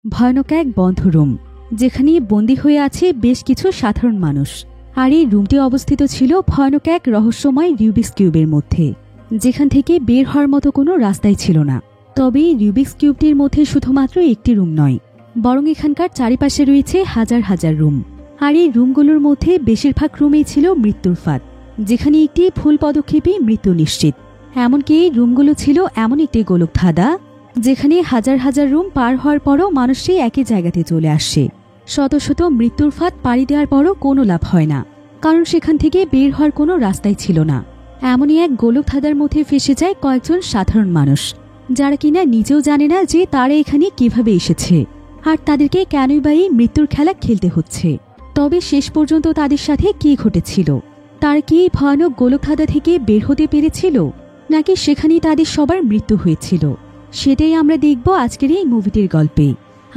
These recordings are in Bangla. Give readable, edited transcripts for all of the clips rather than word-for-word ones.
ভয়ানক এক বন্ধ রুম, যেখানে বন্দী হয়ে আছে বেশ কিছু সাধারণ মানুষ। আর এই রুমটি অবস্থিত ছিল ভয়ানক এক রহস্যময় রিউবিক্স কিউবের মধ্যে, যেখান থেকে বের হওয়ার মতো কোনো রাস্তাই ছিল না। তবে এই রিউবিক্স কিউবটির মধ্যে শুধুমাত্র একটি রুম নয়, বরং এখানকার চারিপাশে রয়েছে হাজার হাজার রুম। আর এই রুমগুলোর মধ্যে বেশিরভাগ রুমেই ছিল মৃত্যুর ফাঁদ, যেখানে একটি ভুল পদক্ষেপে মৃত্যু নিশ্চিত। এমনকি এই রুমগুলো ছিল এমন একটি গোলকধাঁধা, যেখানে হাজার হাজার রুম পার হওয়ার পরও মানুষটি একই জায়গাতে চলে আসছে। শত শত মৃত্যুর ফাঁদ পাড়ি দেওয়ার পরও কোনো লাভ হয় না, কারণ সেখান থেকে বের হওয়ার কোনো রাস্তাই ছিল না। এমনই এক গোলকধাঁধার মধ্যে ফেসে যায় কয়েকজন সাধারণ মানুষ, যারা কিনা নিজেও জানে না যে তারা এখানে কিভাবে এসেছে আর তাদেরকে কেনই বা এই মৃত্যুর খেলা খেলতে হচ্ছে। তবে শেষ পর্যন্ত তাদের সাথে কি ঘটেছিল? তার কি ভয়ানক গোলকধাঁধা থেকে বের হতে পেরেছিল, নাকি সেখানেই তাদের সবার মৃত্যু হয়েছিল? সেটাই আমরা দেখব আজকের এই মুভিটির গল্পে।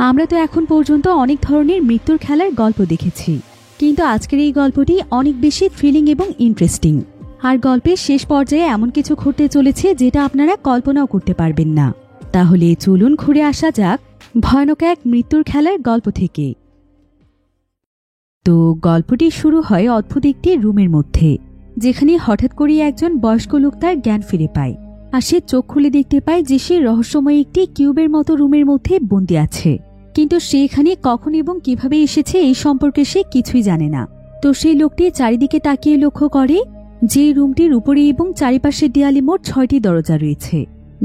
আমরা তো এখন পর্যন্ত অনেক ধরনের মৃত্যুর খেলার গল্প দেখেছি, কিন্তু আজকের এই গল্পটি অনেক বেশি থ্রিলিং এবং ইন্টারেস্টিং। আর গল্পের শেষ পর্যায়ে এমন কিছু ঘটতে চলেছে যেটা আপনারা কল্পনাও করতে পারবেন না। তাহলে চলুন ঘুরে আসা যাক ভয়ানক এক মৃত্যুর খেলার গল্প থেকে। তো গল্পটি শুরু হয় অদ্ভুত একটি রুমের মধ্যে, যেখানে হঠাৎ করে একজন বয়স্ক লোক তার জ্ঞান ফিরে পায়। আর সে চোখ খুলে দেখতে পায় যে সে রহস্যময় একটি কিউবের মতো রুমের মধ্যে বন্দী আছে, কিন্তু সে এখানে কখন এবং কিভাবে এসেছে এই সম্পর্কে সে কিছুই জানে না। তো সেই লোকটি চারিদিকে তাকিয়ে লক্ষ্য করে যে রুমটির উপরে এবং চারিপাশের দেয়ালে মোট 6টি দরজা রয়েছে।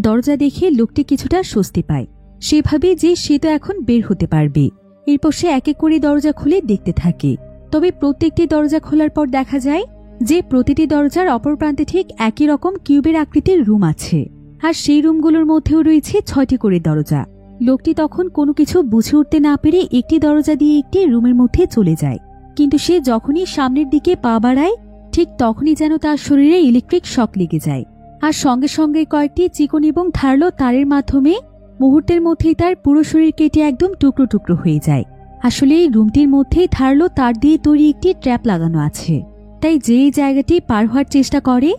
দরজা দেখে লোকটি কিছুটা স্বস্তি পায়। সে ভাবে যে সে তো এখন বের হতে পারবে। এরপর সে এক এক করে দরজা খুলে দেখতে থাকে। তবে প্রত্যেকটি দরজা খোলার পর দেখা যায় যে প্রতিটি দরজার অপর প্রান্তে ঠিক একই রকম কিউবের আকৃতির রুম আছে, আর সেই রুমগুলোর মধ্যেও রয়েছে 6টি করে দরজা। লোকটি তখন কোনো কিছু বুঝে উঠতে না পেরে একটি দরজা দিয়ে একটি রুমের মধ্যে চলে যায়, কিন্তু সে যখনই সামনের দিকে পা বাড়ায় ঠিক তখনই যেন তার শরীরে ইলেকট্রিক শক লেগে যায়। আর সঙ্গে সঙ্গে কয়েকটি চিকন এবং ধারালো তারের মাধ্যমে মুহূর্তের মধ্যেই তার পুরো শরীর কেটে একদম টুকরো টুকরো হয়ে যায়। আসলে এই রুমটির মধ্যেই ধারালো তার দিয়ে তৈরি একটি ট্র্যাপ লাগানো আছে, তাই যেই জায়গাটি পার হওয়ার চেষ্টা করে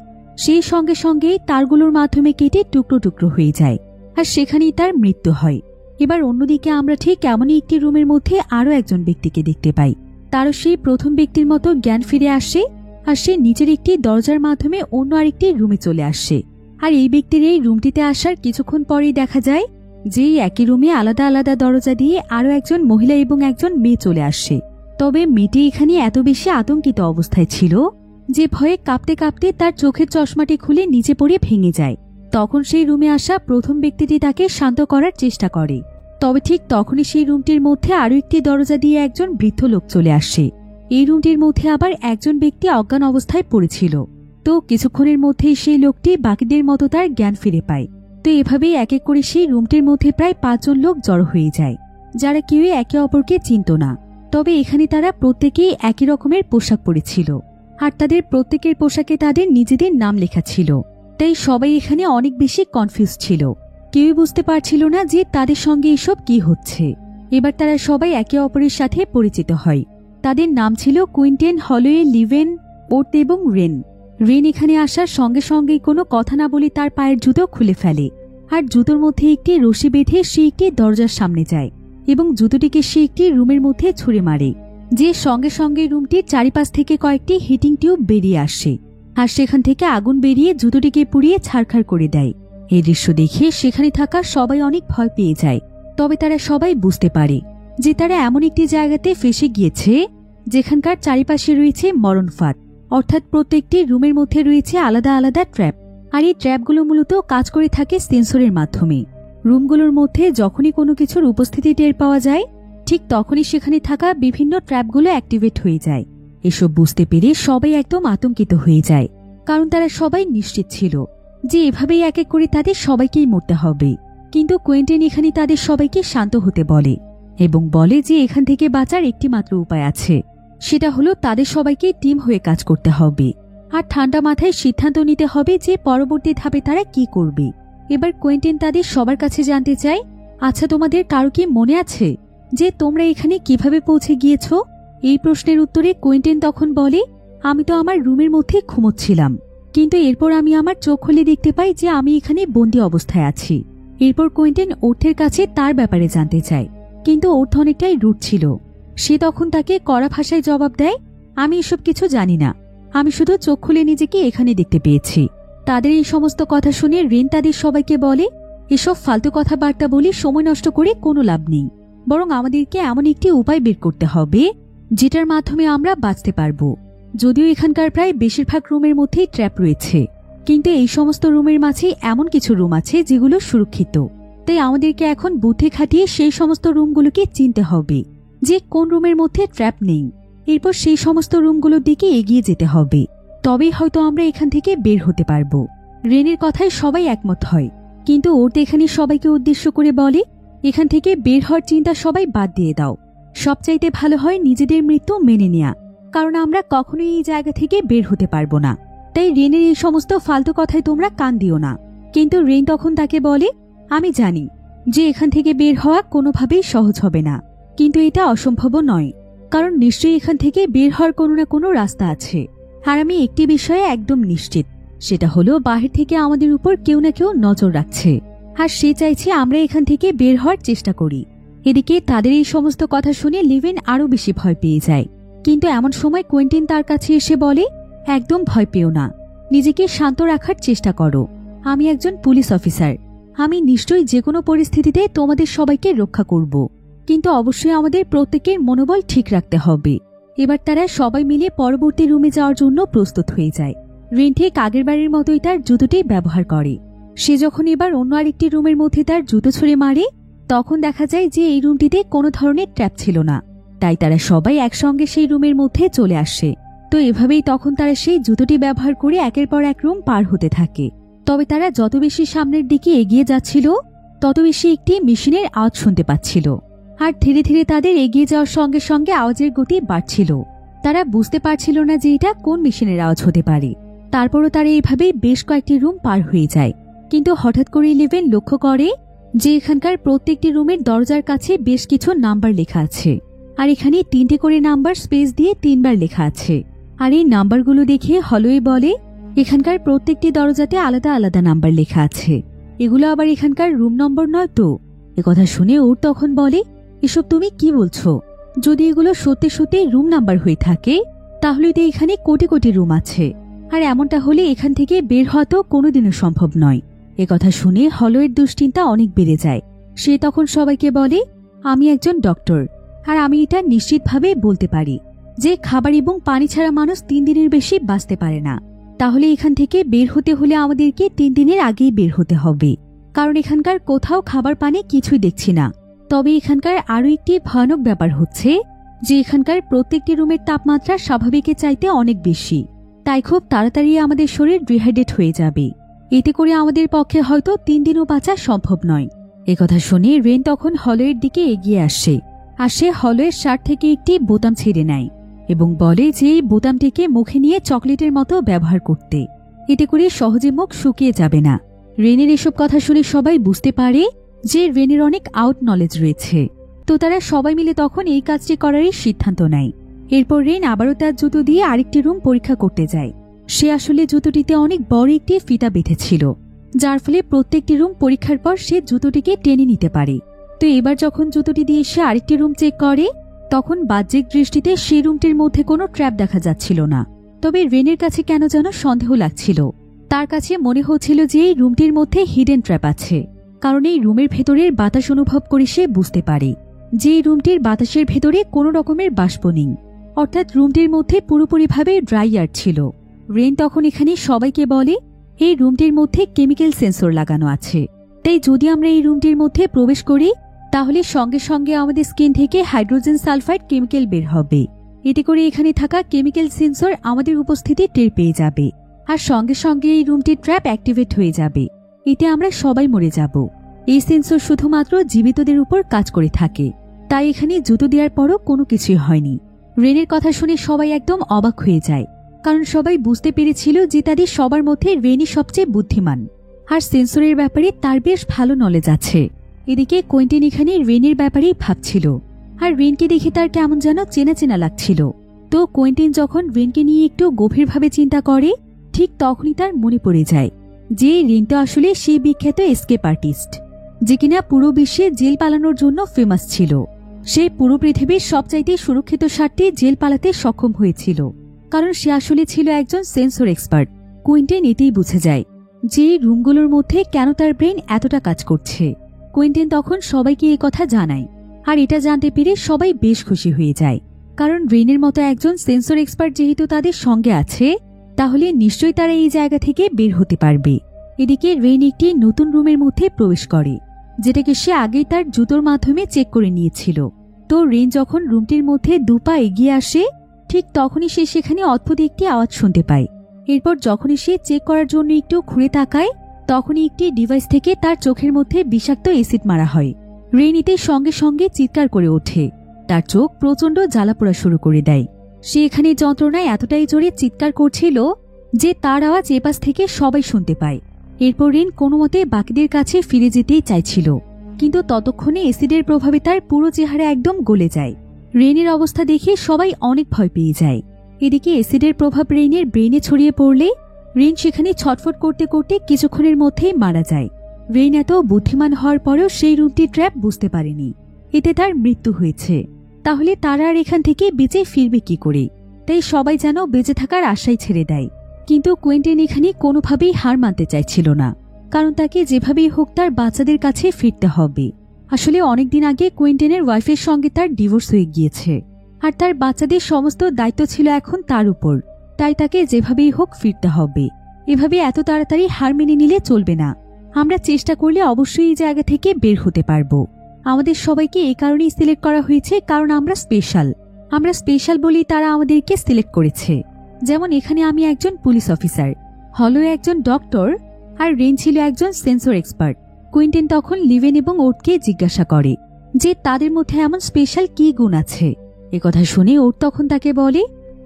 সেই সঙ্গে সঙ্গেই তারগুলোর মাধ্যমে কেটে টুকরো টুকরো হয়ে যায়, আর সেখানেই তার মৃত্যু হয়। এবার অন্যদিকে আমরা ঠিক এমনই একটি রুমের মধ্যে আরও একজন ব্যক্তিকে দেখতে পাই। তারও সেই প্রথম ব্যক্তির মতো জ্ঞান ফিরে আসে, আর সে নিচের একটি দরজার মাধ্যমে অন্য আরেকটি রুমে চলে আসে। আর এই ব্যক্তির এই রুমটিতে আসার কিছুক্ষণ পরেই দেখা যায় যে একই রুমে আলাদা আলাদা দরজা দিয়ে আরও একজন মহিলা এবং একজন মেয়ে চলে আসে। তবে মেয়েটি এখানে এত বেশি আতঙ্কিত অবস্থায় ছিল যে ভয়ে কাঁপতে কাঁপতে তার চোখের চশমাটি খুলে নিচে পড়ে ভেঙে যায়। তখন সেই রুমে আসা প্রথম ব্যক্তিটি তাকে শান্ত করার চেষ্টা করে। তবে ঠিক তখনই সেই রুমটির মধ্যে আরও একটি দরজা দিয়ে একজন বৃদ্ধ লোক চলে আসে। এই রুমটির মধ্যে আবার একজন ব্যক্তি অজ্ঞান অবস্থায় পড়েছিল। তো কিছুক্ষণের মধ্যেই সেই লোকটি বাকিদের মতো তার জ্ঞান ফিরে পায়। তো এভাবেই এক এক করে সেই রুমটির মধ্যে প্রায় 5 জন লোক জড়ো হয়ে যায়, যারা কেউই একে অপরকে চিনত না। তবে এখানে তারা প্রত্যেকেই একই রকমের পোশাক পরেছিল, আর তাদের প্রত্যেকের পোশাকে তাদের নিজেদের নাম লেখা ছিল। তাই সবাই এখানে অনেক বেশি কনফিউজ ছিল। কেউই বুঝতে পারছিল না যে তাদের সঙ্গে এসব কি হচ্ছে। এবার তারা সবাই একে অপরের সাথে পরিচিত হয়। তাদের নাম ছিল কুইন্টেন, হলওয়ে, লিভেন, ওর্থ এবং রেন। রেন এখানে আসার সঙ্গে সঙ্গেই কোনো কথা না বলে তার পায়ের জুতো খুলে ফেলে, আর জুতোর মধ্যে একটি রশি বেঁধে সে একটি দরজার সামনে যায় এবং জুতোটিকে সে একটি রুমের মধ্যে ছুঁড়ে মারে, যে সঙ্গে সঙ্গে রুমটির চারিপাশ থেকে কয়েকটি হিটিং টিউব বেরিয়ে আসে, আর সেখান থেকে আগুন বেরিয়ে জুতোটিকে পুড়িয়ে ছারখার করে দেয়। এই দৃশ্য দেখে সেখানে থাকা সবাই অনেক ভয় পেয়ে যায়। তবে তারা সবাই বুঝতে পারে যে তারা এমন একটি জায়গাতে ফেসে গিয়েছে যেখানকার চারিপাশে রয়েছে মরণ ফাঁদ, অর্থাৎ প্রত্যেকটি রুমের মধ্যে রয়েছে আলাদা আলাদা ট্র্যাপ। আর এই ট্র্যাপগুলো মূলত কাজ করে থাকে সেন্সরের মাধ্যমে। রুমগুলোর মধ্যে যখনই কোনো কিছুর উপস্থিতি টের পাওয়া যায় ঠিক তখনই সেখানে থাকা বিভিন্ন ট্র্যাপগুলো অ্যাক্টিভেট হয়ে যায়। এসব বুঝতে পেরে সবাই একদম আতঙ্কিত হয়ে যায়, কারণ তারা সবাই নিশ্চিত ছিল যে এভাবেই এক এক করে তাদের সবাইকেই মরতে হবে। কিন্তু কুইন্টেন এখানে তাদের সবাইকে শান্ত হতে বলে এবং বলে যে এখান থেকে বাঁচার একটি মাত্র উপায় আছে, সেটা হলো তাদের সবাইকে টিম হয়ে কাজ করতে হবে আর ঠান্ডা মাথায় সিদ্ধান্ত নিতে হবে যে পরবর্তী ধাপে তারা কি করবে। এবার কুইন্টেন তাদের সবার কাছে জানতে চায়, আচ্ছা তোমাদের কারো কি মনে আছে যে তোমরা এখানে কিভাবে পৌঁছে গিয়েছো? এই প্রশ্নের উত্তরে কুইন্টেন তখন বলে, আমি তো আমার রুমের মধ্যে ঘুমোচ্ছিলাম, কিন্তু এরপর আমি আমার চোখ খুলে দেখতে পাই যে আমি এখানে বন্দী অবস্থায় আছি। এরপর কুইন্টেন ওর্থের কাছে তার ব্যাপারে জানতে চায়, কিন্তু ওর তো অনেকটাই রুট ছিল। সে তখন তাকে কড়া ভাষায় জবাব দেয়, আমি এসব কিছু জানি না, আমি শুধু চোখ খুলে নিজেকে এখানে দেখতে পেয়েছি। তাদের এই সমস্ত কথা শুনে রেন তাদের সবাইকে বলে, এসব ফালতু কথাবার্তা বলে সময় নষ্ট করে কোনো লাভ নেই, বরং আমাদেরকে এমন একটি উপায় বের করতে হবে যেটার মাধ্যমে আমরা বাঁচতে পারবো। যদিও এখানকার প্রায় বেশিরভাগ রুমের মধ্যেই ট্র্যাপ রয়েছে, কিন্তু এই সমস্ত রুমের মাঝে এমন কিছু রুম আছে যেগুলো সুরক্ষিত। তাই আমাদেরকে এখন বুদ্ধি খাটিয়ে সেই সমস্ত রুমগুলোকে চিনতে হবে যে কোন রুমের মধ্যে ট্র্যাপ নেই। এরপর সেই সমস্ত রুমগুলোর দিকে এগিয়ে যেতে হবে, তবেই হয়তো আমরা এখান থেকে বের হতে পারবো। রেনের কথায় সবাই একমত হয়, কিন্তু ওর তো এখানে সবাইকে উদ্দেশ্য করে বলে, এখান থেকে বের হওয়ার চিন্তা সবাই বাদ দিয়ে দাও। সবচাইতে ভালো হয় নিজেদের মৃত্যু মেনে নেয়া, কারণ আমরা কখনোই এই জায়গা থেকে বের হতে পারবো না। তাই রেনের এই সমস্ত ফালতু কথায় তোমরা কান দিও না। কিন্তু রেন তখন তাকে বলে, আমি জানি যে এখান থেকে বের হওয়া কোনোভাবেই সহজ হবে না, কিন্তু এটা অসম্ভবও নয়, কারণ নিশ্চয়ই এখান থেকে বের হওয়ার কোনো না কোনো রাস্তা আছে। আর আমি একটি বিষয়ে একদম নিশ্চিত, সেটা হলো বাহির থেকে আমাদের উপর কেউ না কেউ নজর রাখছে, আর সে চাইছে আমরা এখান থেকে বের হওয়ার চেষ্টা করি। এদিকে তাদের এই সমস্ত কথা শুনে লিভেন আরো বেশি ভয় পেয়ে যায়। কিন্তু এমন সময় কোয়েন্টিন তার কাছে এসে বলে, একদম ভয় পেও না, নিজেকে শান্ত রাখার চেষ্টা করো। আমি একজন পুলিশ অফিসার, আমি নিশ্চয়ই যে কোনো পরিস্থিতিতে তোমাদের সবাইকে রক্ষা করব, কিন্তু অবশ্যই আমাদের প্রত্যেকের মনোবল ঠিক রাখতে হবে। এবার তারা সবাই মিলে পরবর্তী রুমে যাওয়ার জন্য প্রস্তুত হয়ে যায়। রেন ঠিক আগের বারের মতোই তার জুতোটি ব্যবহার করে। সে যখন এবার অন্য আরেকটি রুমের মধ্যে তার জুতো ছুঁড়ে মারে, তখন দেখা যায় যে এই রুমটিতে কোনো ধরনের ট্র্যাপ ছিল না। তাই তারা সবাই একসঙ্গে সেই রুমের মধ্যে চলে আসে। তো এভাবেই তখন তারা সেই জুতোটি ব্যবহার করে একের পর এক রুম পার হতে থাকে। তবে তারা যত বেশি সামনের দিকে এগিয়ে যাচ্ছিল, তত বেশি একটি মেশিনের আওয়াজ শুনতে পাচ্ছিল। আর ধীরে ধীরে তাদের এগিয়ে যাওয়ার সঙ্গে সঙ্গে আওয়াজের গতি বাড়ছিল। তারা বুঝতে পারছিল না যে এটা কোন মেশিনের আওয়াজ হতে পারে। তারপরও তারা এইভাবে বেশ কয়েকটি রুম পার হয়ে যায়। কিন্তু হঠাৎ করে লিভেন লক্ষ্য করে যে এখানকার প্রত্যেকটি রুমের দরজার কাছে বেশ কিছু নাম্বার লেখা আছে, আর এখানে 3টে করে নাম্বার স্পেস দিয়ে 3বার লেখা আছে। আর এই নাম্বারগুলো দেখে হলওয়ে বলে, এখানকার প্রত্যেকটি দরজাতে আলাদা আলাদা নাম্বার লেখা আছে, এগুলো আবার এখানকার রুম নম্বর নয় তো। একথা শুনে ওর তখন বলে, এসব তুমি কি বলছো? যদি এগুলো সত্যি সত্যি রুম নাম্বার হয়ে থাকে, তাহলে তো এখানে কোটি কোটি রুম আছে, আর এমনটা হলে এখান থেকে বের হওয়া তো কোনোদিনও সম্ভব নয়। একথা শুনে হলওয়ের দুশ্চিন্তা অনেক বেড়ে যায়। সে তখন সবাইকে বলে, আমি একজন ডক্টর, আর আমি এটা নিশ্চিতভাবে বলতে পারি যে খাবার এবং পানি ছাড়া মানুষ 3 দিনের বেশি বাঁচতে পারে না। তাহলে এখান থেকে বের হতে হলে আমাদেরকে 3 দিনের আগেই বের হতে হবে, কারণ এখানকার কোথাও খাবার পানি কিছুই দেখছি না। তবে এখানকার আরো একটি ভয়ানক ব্যাপার হচ্ছে যে এখানকার প্রত্যেকটি রুমের তাপমাত্রা স্বাভাবিকের চাইতে অনেক বেশি। তাই খুব তাড়াতাড়ি আমাদের শরীর ডিহাইড্রেট হয়ে যাবে। এতে করে আমাদের পক্ষে হয়তো 3 দিনও বাঁচা সম্ভব নয়। একথা শুনে রেন তখন হলওয়ের দিকে এগিয়ে আসে, আর সে হলওয়ের শার্ট থেকে একটি বোতাম ছিঁড়ে নেয় এবং বলে যে এই বোতামটিকে মুখে নিয়ে চকলেটের মতো ব্যবহার করতে, এতে করে সহজে মুখ শুকিয়ে যাবে না। রেনের এসব কথা শুনে সবাই বুঝতে পারে যে রেনের অনেক আউট নলেজ রয়েছে। তো তারা সবাই মিলে তখন এই কাজটি করারই সিদ্ধান্ত নেয়। এরপর রেন আবারও তার জুতো দিয়ে আরেকটি রুম পরীক্ষা করতে যায়। সে আসলে জুতোটিতে অনেক বড় একটি ফিতা বেঁধেছিল, যার ফলে প্রত্যেকটি রুম পরীক্ষার পর সে জুতোটিকে টেনে নিতে পারে। তো এবার যখন জুতোটি দিয়ে সে আরেকটি রুম চেক করে, তখন বাহ্যিক দৃষ্টিতে সেই রুমটির মধ্যে কোনো ট্র্যাপ দেখা যাচ্ছিল না। তবে রেনের কাছে কেন যেন সন্দেহ লাগছিল। তার কাছে মনে হচ্ছিল যে এই রুমটির মধ্যে হিডেন ট্র্যাপ আছে, কারণ এই রুমের ভেতরের বাতাস অনুভব করে সে বুঝতে পারে যে এই রুমটির বাতাসের ভেতরে কোনো রকমের বাষ্প নেই, অর্থাৎ রুমটির মধ্যে পুরোপুরিভাবে ড্রাই এয়ার ছিল। রেন তখন এখানে সবাইকে বলে, এই রুমটির মধ্যে কেমিক্যাল সেন্সর লাগানো আছে, তাই যদি আমরা এই রুমটির মধ্যে প্রবেশ করি তাহলে সঙ্গে সঙ্গে আমাদের স্কিন থেকে হাইড্রোজেন সালফাইড কেমিক্যাল বের হবে। এতে করে এখানে থাকা কেমিক্যাল সেন্সর আমাদের উপস্থিতি টের পেয়ে যাবে, আর সঙ্গে সঙ্গে এই রুমটির ট্র্যাপ অ্যাক্টিভেট হয়ে যাবে। এতে আমরা সবাই মরে যাব। এই সেন্সর শুধুমাত্র জীবিতদের উপর কাজ করে থাকে, তাই এখানে জুতো দেওয়ার পরও কোনো কিছুই হয়নি। রেনের কথা শুনে সবাই একদম অবাক হয়ে যায়, কারণ সবাই বুঝতে পেরেছিল যে তাদের সবার মধ্যে রেনই সবচেয়ে বুদ্ধিমান, আর সেন্সরের ব্যাপারে তার বেশ ভালো নলেজ আছে। এদিকে কোয়েন্টিন এখানে রেনের ব্যাপারেই ভাবছিল, আর রেনকে দেখে তার কেমন যেন চেনা চেনা লাগছিল। তো কোয়েন্টিন যখন রেনকে নিয়ে একটু গভীরভাবে চিন্তা করে, ঠিক তখনই তার মনে পড়ে যায় যে রেন তো আসলে সেই বিখ্যাত এসকেপ আর্টিস্ট, যে কিনা পুরো বিশ্বে জেল পালানোর জন্য ফেমাস ছিল। সে পুরো পৃথিবীর সবচাইতে সুরক্ষিত 7টি জেল পালাতে সক্ষম হয়েছিল, কারণ সে আসলে ছিল একজন সেন্সর এক্সপার্ট। কুইন্টেন এতেই বুঝে যায় যে রুমগুলোর মধ্যে কেন তার ব্রেন এতটা কাজ করছে। কুইন্টেন তখন সবাইকে এই কথা জানায়, আর এটা জানতে পেরে সবাই বেশ খুশি হয়ে যায়, কারণ রেনের মতো একজন সেন্সর এক্সপার্ট যেহেতু তাদের সঙ্গে আছে, তাহলে নিশ্চয়ই তারা এই জায়গা থেকে বের হতে পারবে। এদিকে রেন একটি নতুন রুমের মধ্যে প্রবেশ করে, যেটাকে সে আগেই তার জুতোর মাধ্যমে চেক করে নিয়েছিল। তো রেন যখন রুমটির মধ্যে 2 পা এগিয়ে আসে, ঠিক তখনই সে সেখানে অদ্ভুত একটি আওয়াজ শুনতে পায়। এরপর যখনই সে চেক করার জন্য একটু ঘুরে তাকায়, তখনই একটি ডিভাইস থেকে তার চোখের মধ্যে বিষাক্ত অ্যাসিড মারা হয়। রেন এতে সঙ্গে সঙ্গে চিৎকার করে ওঠে, তার চোখ প্রচণ্ড জ্বালাপোড়া শুরু করে দেয়। সে এখানে যন্ত্রণায় এতটাই জোরে চিৎকার করছিল যে তার আওয়াজ এপাশ থেকে সবাই শুনতে পায়। এরপর রেন কোনো মতে বাকিদের কাছে ফিরে যেতেই চাইছিল, কিন্তু ততক্ষণে অ্যাসিডের প্রভাবে তার পুরো চেহারা একদম গলে যায়। রেনের অবস্থা দেখে সবাই অনেক ভয় পেয়ে যায়। এদিকে অ্যাসিডের প্রভাব রেনের ব্রেনে ছড়িয়ে পড়লে রেন সেখানে ছটফট করতে করতে কিছুক্ষণের মধ্যেই মারা যায়। রেন এত বুদ্ধিমান হওয়ার পরেও সেই রুমটি ট্র্যাপ বুঝতে পারেনি, এতে তার মৃত্যু হয়েছে। তাহলে তারা আর এখান থেকে বেঁচে ফিরবে কি করে? তাই সবাই যেন বেঁচে থাকার আশাই ছেড়ে দেয়। কিন্তু কুইন্টেন এখানে কোনোভাবেই হার মানতে চাইছিল না, কারণ তাকে যেভাবেই হোক তার বাচ্চাদের কাছে ফিরতে হবে। আসলে অনেকদিন আগে কুইন্টেনের ওয়াইফের সঙ্গে তার ডিভোর্স হয়ে গিয়েছে, আর তার বাচ্চাদের সমস্ত দায়িত্ব ছিল এখন তার উপর। তাই তাকে যেভাবেই হোক ফিরতে হবে। এভাবে এত তাড়াতাড়ি হার মেনে নিলে চলবে না। আমরা চেষ্টা করলে অবশ্যই এই জায়গা থেকে বের হতে পারবো। আমাদের সবাইকে এই কারণেই সিলেক্ট করা হয়েছে, কারণ আমরা স্পেশাল বলেই তারা আমাদেরকে সিলেক্ট করেছে। যেমন এখানে আমি একজন পুলিশ অফিসার, হলো একজন ডক্টর, আর রেন ছিল একজন সেন্সর এক্সপার্ট। কুইন্টেন তখন লিভেন এবং ওটকে জিজ্ঞাসা করে যে তাদের মধ্যে এমন স্পেশাল কি গুণ আছে। একথা শুনে ওট তখন তাকে বলে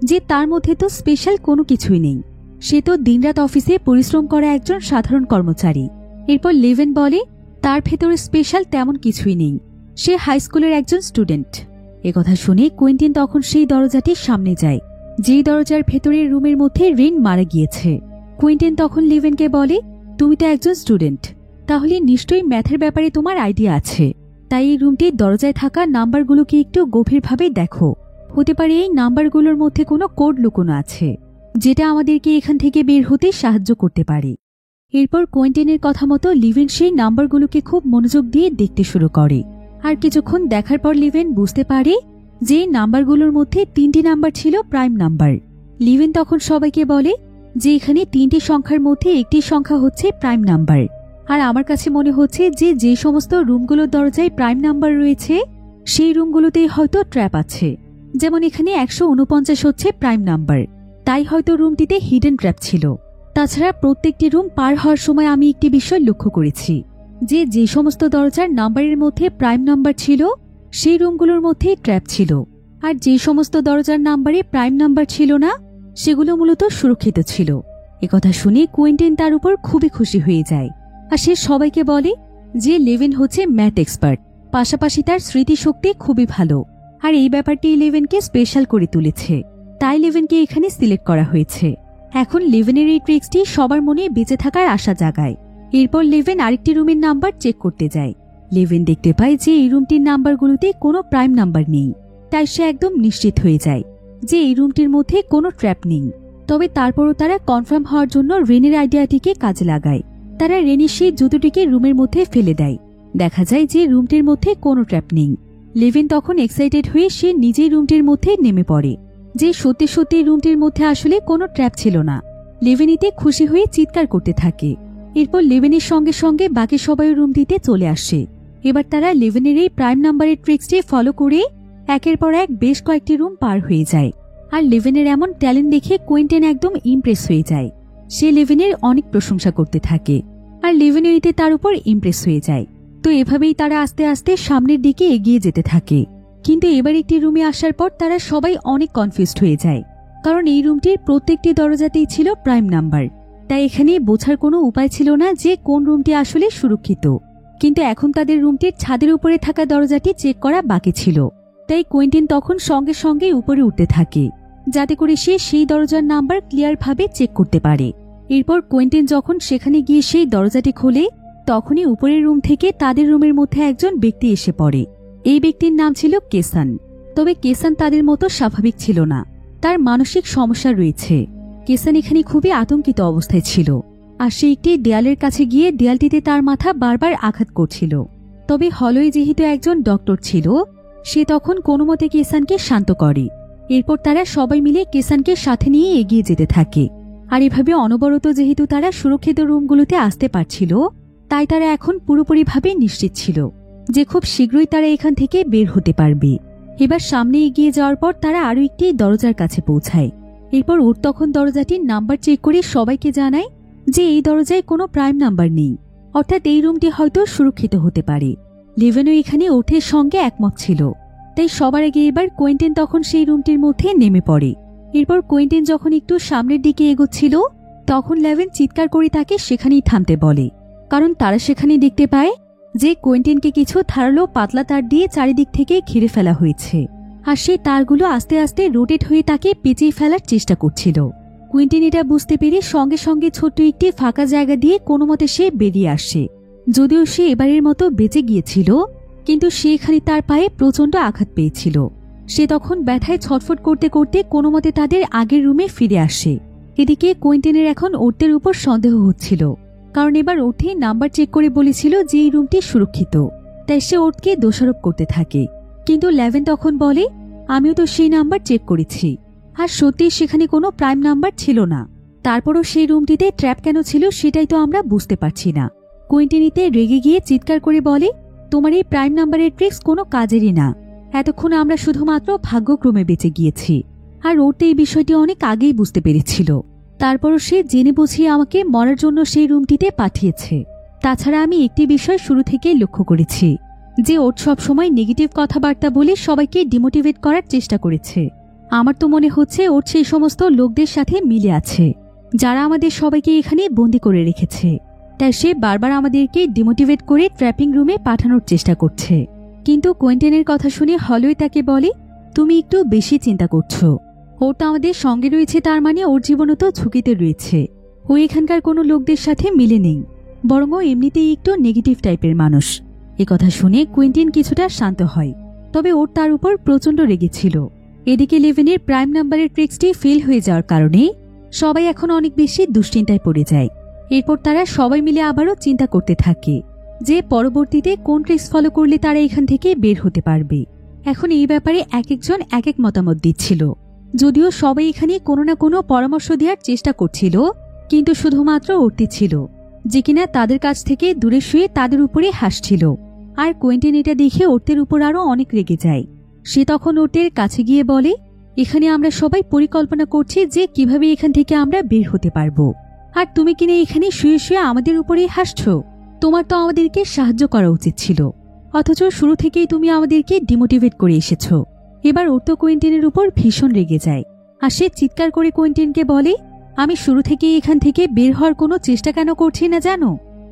যে তার মধ্যে তো স্পেশাল কোনো কিছুই নেই, সে তো দিনরাত অফিসে পরিশ্রম করা একজন সাধারণ কর্মচারী। এরপর লিভেন বলে তার ভেতরে স্পেশাল তেমন কিছুই নেই, সে হাই স্কুলের একজন স্টুডেন্ট। একথা শুনে কুইন্টেন তখন সেই দরজাটির সামনে যায়, যেই দরজার ভেতরের রুমের মধ্যে রেন মারা গিয়েছে। কুইন্টেন তখন লিভেনকে বলে তুমি তো একজন স্টুডেন্ট, তাহলে নিশ্চয়ই ম্যাথের ব্যাপারে তোমার আইডিয়া আছে। তাই এই রুমটির দরজায় থাকা নাম্বারগুলোকে একটু গভীরভাবে দেখো, হতে পারে এই নাম্বারগুলোর মধ্যে কোনো কোড লুকোনো আছে, যেটা আমাদেরকে এখান থেকে বের হতে সাহায্য করতে পারে। এরপর কুইন্টেনের কথা মতো লিভেন সেই নাম্বারগুলোকে খুব মনোযোগ দিয়ে দেখতে শুরু করে, আর কিছুক্ষণ দেখার পর লিভেন বুঝতে পারে যে নাম্বারগুলোর মধ্যে 3টি নাম্বার ছিল প্রাইম নাম্বার। লিভেন তখন সবাইকে বলে যে এখানে 3টি সংখ্যার মধ্যে একটি সংখ্যা হচ্ছে প্রাইম নাম্বার, আর আমার কাছে মনে হচ্ছে যে যে সমস্ত রুমগুলোর দরজায় প্রাইম নাম্বার রয়েছে সেই রুমগুলোতেই হয়তো ট্র্যাপ আছে। যেমন এখানে 149 হচ্ছে প্রাইম নাম্বার, তাই হয়তো রুমটিতে হিডেন ট্র্যাপ ছিল। তাছাড়া প্রত্যেকটি রুম পার হওয়ার সময় আমি একটি বিষয় লক্ষ্য করেছি যে যে সমস্ত দরজার নাম্বারের মধ্যে প্রাইম নাম্বার ছিল সেই রুমগুলোর মধ্যেই ট্র্যাপ ছিল, আর যে সমস্ত দরজার নাম্বারে প্রাইম নাম্বার ছিল না সেগুলো মূলত সুরক্ষিত ছিল। একথা শুনে কুইন্টেন তার উপর খুবই খুশি হয়ে যায়, আর সে সবাইকে বলে যে লেভেন হচ্ছে ম্যাথ এক্সপার্ট, পাশাপাশি তার স্মৃতিশক্তি খুবই ভালো, আর এই ব্যাপারটি লেভেনকে স্পেশাল করে তুলেছে। তাই লেভেনকে এখানে সিলেক্ট করা হয়েছে। এখন লেভেনের এই ট্রিক্সটি সবার মনে বেঁচে থাকার আশা জাগায়। এরপর লেভেন আরেকটি রুমের নাম্বার চেক করতে যায়। লেভেন দেখতে পায় যে এই রুমটির নাম্বারগুলোতে কোনো প্রাইম নাম্বার নেই, তাই সে একদম নিশ্চিত হয়ে যায় যে এই রুমটির মধ্যে কোনো ট্র্যাপ নেই। তবে তারপরও তারা কনফার্ম হওয়ার জন্য রেনের আইডিয়াটিকে কাজে লাগায়। তারা রেনের সেই জুতোটিকে রুমের মধ্যে ফেলে দেয়। দেখা যায় যে রুমটির মধ্যে কোনো ট্র্যাপ নেই। লেভেন তখন এক্সাইটেড হয়ে সে নিজেই রুমটির মধ্যে নেমে পড়ে, যে সত্যি সত্যি রুমটির মধ্যে আসলে কোনো ট্র্যাপ ছিল না। লেভেন এতে খুশি হয়ে চিৎকার করতে থাকে। এরপর লেভেনের সঙ্গে সঙ্গে বাকি সবাই রুমটিতে চলে আসে। এবার তারা লেভেনের এই প্রাইম নাম্বারের ট্রিক্সটি ফলো করে একের পর এক বেশ কয়েকটি রুম পার হয়ে যায়। আর লেভেনের এমন ট্যালেন্ট দেখে কুইন্টেন একদম ইমপ্রেস হয়ে যায়। সে লেভেনের অনেক প্রশংসা করতে থাকে, আর লেভেনের এতে তার উপর ইমপ্রেস হয়ে যায়। তো এভাবেই তারা আস্তে আস্তে সামনের দিকে এগিয়ে যেতে থাকে। কিন্তু এবার একটি রুমে আসার পর তারা সবাই অনেক কনফিউজড হয়ে যায়, কারণ এই রুমটির প্রত্যেকটি দরজাতেই ছিল প্রাইম নাম্বার। তাই এখানে বোঝার কোনো উপায় ছিল না যে কোন রুমটি আসলে সুরক্ষিত। কিন্তু এখন তাদের রুমটির ছাদের উপরে থাকা দরজাটি চেক করা বাকি ছিল। তাই কুইন্টেন তখন সঙ্গে সঙ্গে উপরে উঠতে থাকে, যাতে করে সে সেই দরজার নাম্বার ক্লিয়ারভাবে চেক করতে পারে। এরপর কুইন্টেন যখন সেখানে গিয়ে সেই দরজাটি খোলে, তখনই উপরের রুম থেকে তাদের রুমের মধ্যে একজন ব্যক্তি এসে পড়ে এই ব্যক্তির নাম ছিল কেসান। তবে কেসান তাদের মতো স্বাভাবিক ছিল না, তার মানসিক সমস্যা রয়েছে। কেসান এখানে খুবই আতঙ্কিত অবস্থায় ছিল, আর সে একটি দেয়ালের কাছে গিয়ে দেয়ালটিতে তার মাথা বারবার আঘাত করছিল। তবে হলওয়ে যেহেতু একজন ডক্টর ছিল, সে তখন কোনোমতে কেসানকে শান্ত করে। এরপর তারা সবাই মিলে কেসানকে সাথে নিয়ে এগিয়ে যেতে থাকে। আর এভাবে অনবরত যেহেতু তারা সুরক্ষিত রুমগুলোতে আসতে পারছিল, তাই তারা এখন পুরোপুরিভাবে নিশ্চিত ছিল যে খুব শীঘ্রই তারা এখান থেকে বের হতে পারবে। এবার সামনে এগিয়ে যাওয়ার পর তারা আরো একটি দরজার কাছে পৌঁছায়। এরপর ওর তখন দরজাটির নাম্বার চেক করে সবাইকে জানায় যে এই দরজায় কোনো প্রাইম নাম্বার নেই, অর্থাৎ এই রুমটি হয়তো সুরক্ষিত হতে পারে। লেভেনও এখানে ওঠের সঙ্গে একমত ছিল, তাই সবার আগে এবার কোয়েন্টিন তখন সেই রুমটির মধ্যে নেমে পড়ে। এরপর কোয়েন্টিন যখন একটু সামনের দিকে এগোচ্ছিল, তখন লেভেন চিৎকার করে তাকে সেখানেই থামতে বলে, কারণ তারা সেখানে দেখতে পায় যে কোয়েন্টিনকে কিছু ধারালো পাতলা তার দিয়ে চারিদিক থেকে ঘিরে ফেলা হয়েছে, আর সেই তারগুলো আস্তে আস্তে রোটেট হয়ে তাকে পেঁচিয়ে ফেলার চেষ্টা করছিল। কুইন্টিন এটা বুঝতে পেরে সঙ্গে সঙ্গে ছোট্ট একটি ফাঁকা জায়গা দিয়ে কোনোমতে সে বেরিয়ে আসে। যদিও সে এবারের মতো বেঁচে গিয়েছিল, কিন্তু সে এখানে তার পায়ে প্রচণ্ড আঘাত পেয়েছিল। সে তখন ব্যথায় ছটফট করতে করতে কোনোমতে তাদের আগের রুমে ফিরে আসে। এদিকে কুইন্টিনের এখন ওর্তের উপর সন্দেহ হচ্ছিল, কারণ এবার ওর্তে নাম্বার চেক করে বলেছিল যে এই রুমটি সুরক্ষিত, তাই সে ওর্তকে দোষারোপ করতে থাকে। কিন্তু লেভেন তখন বলে, আমিও তো সেই নাম্বার চেক করেছি, আর সত্যিই সেখানে কোনো প্রাইম নাম্বার ছিল না। তারপরও সেই রুমটিতে ট্র্যাপ কেন ছিল সেটাই তো আমরা বুঝতে পারছি না। কুইন্টিনিতে রেগে গিয়ে চিৎকার করে বলে, তোমার এই প্রাইম নাম্বারের ট্রিক্স কোনো কাজেরই না। এতক্ষণ আমরা শুধুমাত্র ভাগ্যক্রমে বেঁচে গিয়েছি, আর ওর্তে এই বিষয়টি অনেক আগেই বুঝতে পেরেছিল। তারপরও সে জেনে বুঝিয়ে আমাকে মরার জন্য সেই রুমটিতে পাঠিয়েছে। তাছাড়া আমি একটি বিষয় শুরু থেকেই লক্ষ্য করেছি যে ওট সবসময় নেগেটিভ কথাবার্তা বলে সবাইকে ডিমোটিভেট করার চেষ্টা করেছে। আমার তো মনে হচ্ছে ওট সেই সমস্ত লোকদের সাথে মিলে আছে যারা আমাদের সবাইকে এখানে বন্দি করে রেখেছে, তাই সে বারবার আমাদেরকে ডিমোটিভেট করে ট্র্যাপিং রুমে পাঠানোর চেষ্টা করছে। কিন্তু কোয়েন্টিনের কথা শুনে হলওয়ে তাকে বলে, তুমি একটু বেশি চিন্তা করছো। ও তো আমাদের সঙ্গে রয়েছে, তার মানে ওর জীবনও তো ঝুঁকিতে রয়েছে। ও এখানকার কোনো লোকদের সাথে মিলে নেই, বরং ও এমনিতেই একটু নেগেটিভ টাইপের মানুষ। কথা শুনে কুইন্টিন কিছুটা শান্ত হয়, তবে ওর তার উপর প্রচণ্ড রেগেছিল। এদিকে লেভেনের প্রাইম নাম্বারের ট্রিক্সটি ফেল হয়ে যাওয়ার কারণে সবাই এখন অনেক বেশি দুশ্চিন্তায় পড়ে যায়। এরপর তারা সবাই মিলে আবারও চিন্তা করতে থাকে যে পরবর্তীতে কোন ট্রিক্স ফলো করলে তারা এখান থেকে বের হতে পারবে। এখন এই ব্যাপারে এক একজন এক এক মতামত দিচ্ছিল। যদিও সবাই এখানে কোনো না কোনো পরামর্শ দেওয়ার চেষ্টা করছিল, কিন্তু শুধুমাত্র ওর্তি ছিল যে কিনা তাদের কাছ থেকে দূরে শুয়ে তাদের উপরে হাসছিল। আর কোয়েন্টিন এটা দেখে ওর্তের উপর আরো অনেক রেগে যায়। সে তখন ওর্তের কাছে গিয়ে বলে, এখানে আমরা সবাই পরিকল্পনা করছি যে কিভাবে এখান থেকে আমরা বের হতে পারবো, আর তুমি কিনা এখানে শুয়ে শুয়ে আমাদের উপরেই হাসছ। তোমার তো আমাদেরকে সাহায্য করা উচিত ছিল, অথচ শুরু থেকেই তুমি আমাদেরকে ডিমোটিভেট করে এসেছ। এবার ওর তো কোয়েন্টিনের উপর ভীষণ রেগে যায়, আর সে চিৎকার করে কোয়েন্টিনকে বলে, আমি শুরু থেকেই এখান থেকে বের হওয়ার কোনো চেষ্টা কেন করছি না জানো?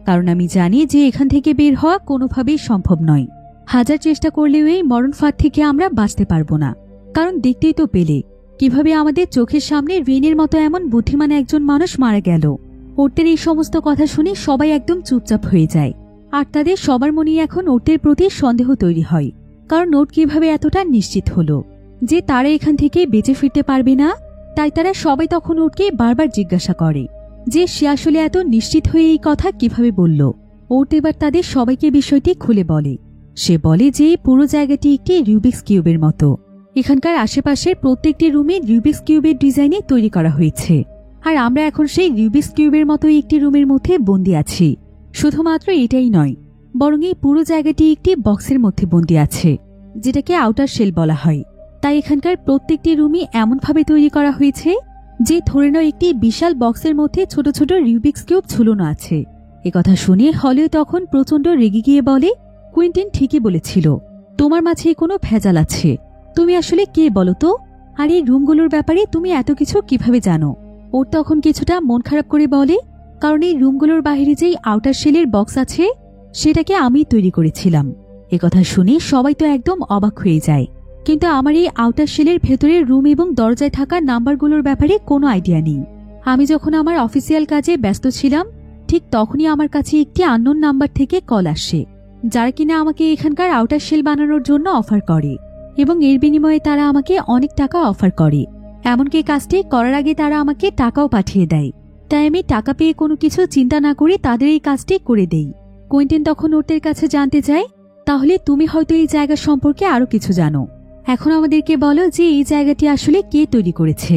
কারণ আমি জানি যে এখান থেকে বের হওয়া কোনোভাবেই সম্ভব নয়। হাজার চেষ্টা করলেও এই মরণ ফাঁদ থেকে আমরা বাঁচতে পারবো না। কারণ দেখতেই তো পেলে কিভাবে আমাদের চোখের সামনে রিনের মতো এমন বুদ্ধিমান একজন মানুষ মারা গেল। ওর্তের এই সমস্ত কথা শুনে সবাই একদম চুপচাপ হয়ে যায়, আর তাদের সবার মনে এখন ওর্তের প্রতি সন্দেহ তৈরি হয়। কারণ ওট কিভাবে এতটা নিশ্চিত হলো যে তারা এখান থেকে বেঁচে ফিরতে পারবে না। তাই তারা সবাই তখন ওটকে বারবার জিজ্ঞাসা করে যে সে আসলে এত নিশ্চিত হয়ে এই কথা কিভাবে বলল। ওট এবার তাদের সবাইকে বিষয়টি খুলে বলে। সে বলে যে পুরো জায়গাটি একটি রুবিক্স কিউবের মতো। এখানকার আশেপাশের প্রত্যেকটি রুমে রুবিক্স কিউবের ডিজাইনে তৈরি করা হয়েছে, আর আমরা এখন সেই রুবিক্স কিউবের মতো একটি রুমের মধ্যে বন্দি আছি। শুধুমাত্র এটাই নয়, বরং এই পুরো জায়গাটি একটি বক্সের মধ্যে বন্দি আছে, যেটাকে আউটার শেল বলা হয়। তাই এখানকার প্রত্যেকটি রুমই এমনভাবে তৈরি করা হয়েছে যে ধরে নাও একটি বিশাল বক্সের মধ্যে ছোট ছোট রুবিক্স কিউব ঝুলানো আছে। কথা শুনে হলওয়ে তখন প্রচণ্ড রেগে গিয়ে বলে, কুইন্টিন ঠিকই বলেছিল, তোমার মাঝে কোনো ভেজাল আছে। তুমি আসলে কে বলো তো? আর এই রুমগুলোর ব্যাপারে তুমি এত কিছু কিভাবে জানো? ওর তখন কিছুটা মন খারাপ করে বলে, কারণ এই রুমগুলোর বাইরে যেই আউটার শেলের বক্স আছে সেটাকে আমি তৈরি করেছিলাম। কথা শুনে সবাই তো একদম অবাক হয়ে যায়, কিন্তু আমার এই আউটার শেলের ভেতরের রুম এবং দরজায় থাকা নাম্বারগুলোর ব্যাপারে কোনো আইডিয়া নেই। আমি যখন আমার অফিসিয়াল কাজে ব্যস্ত ছিলাম ঠিক তখনই আমার কাছে একটি আননোন নাম্বার থেকে কল আসে, যারা কিনা আমাকে এখানকার আউটার শেল বানানোর জন্য অফার করে এবং এর বিনিময়ে তারা আমাকে অনেক টাকা অফার করে। এমনকি কাজটি করার আগে তারা আমাকে টাকাও পাঠিয়ে দেয়। তাই আমি টাকা পেয়ে কোনো কিছু চিন্তা না করে তাদের এই কাজটি করে দেই। কুইন্টিন তখন ওদের কাছে জানতে চায়, তাহলে তুমি হয়তো এই জায়গা সম্পর্কে আরো কিছু জানো। এখন আমাদেরকে বলো যে এই জায়গাটি আসলে কে তৈরি করেছে,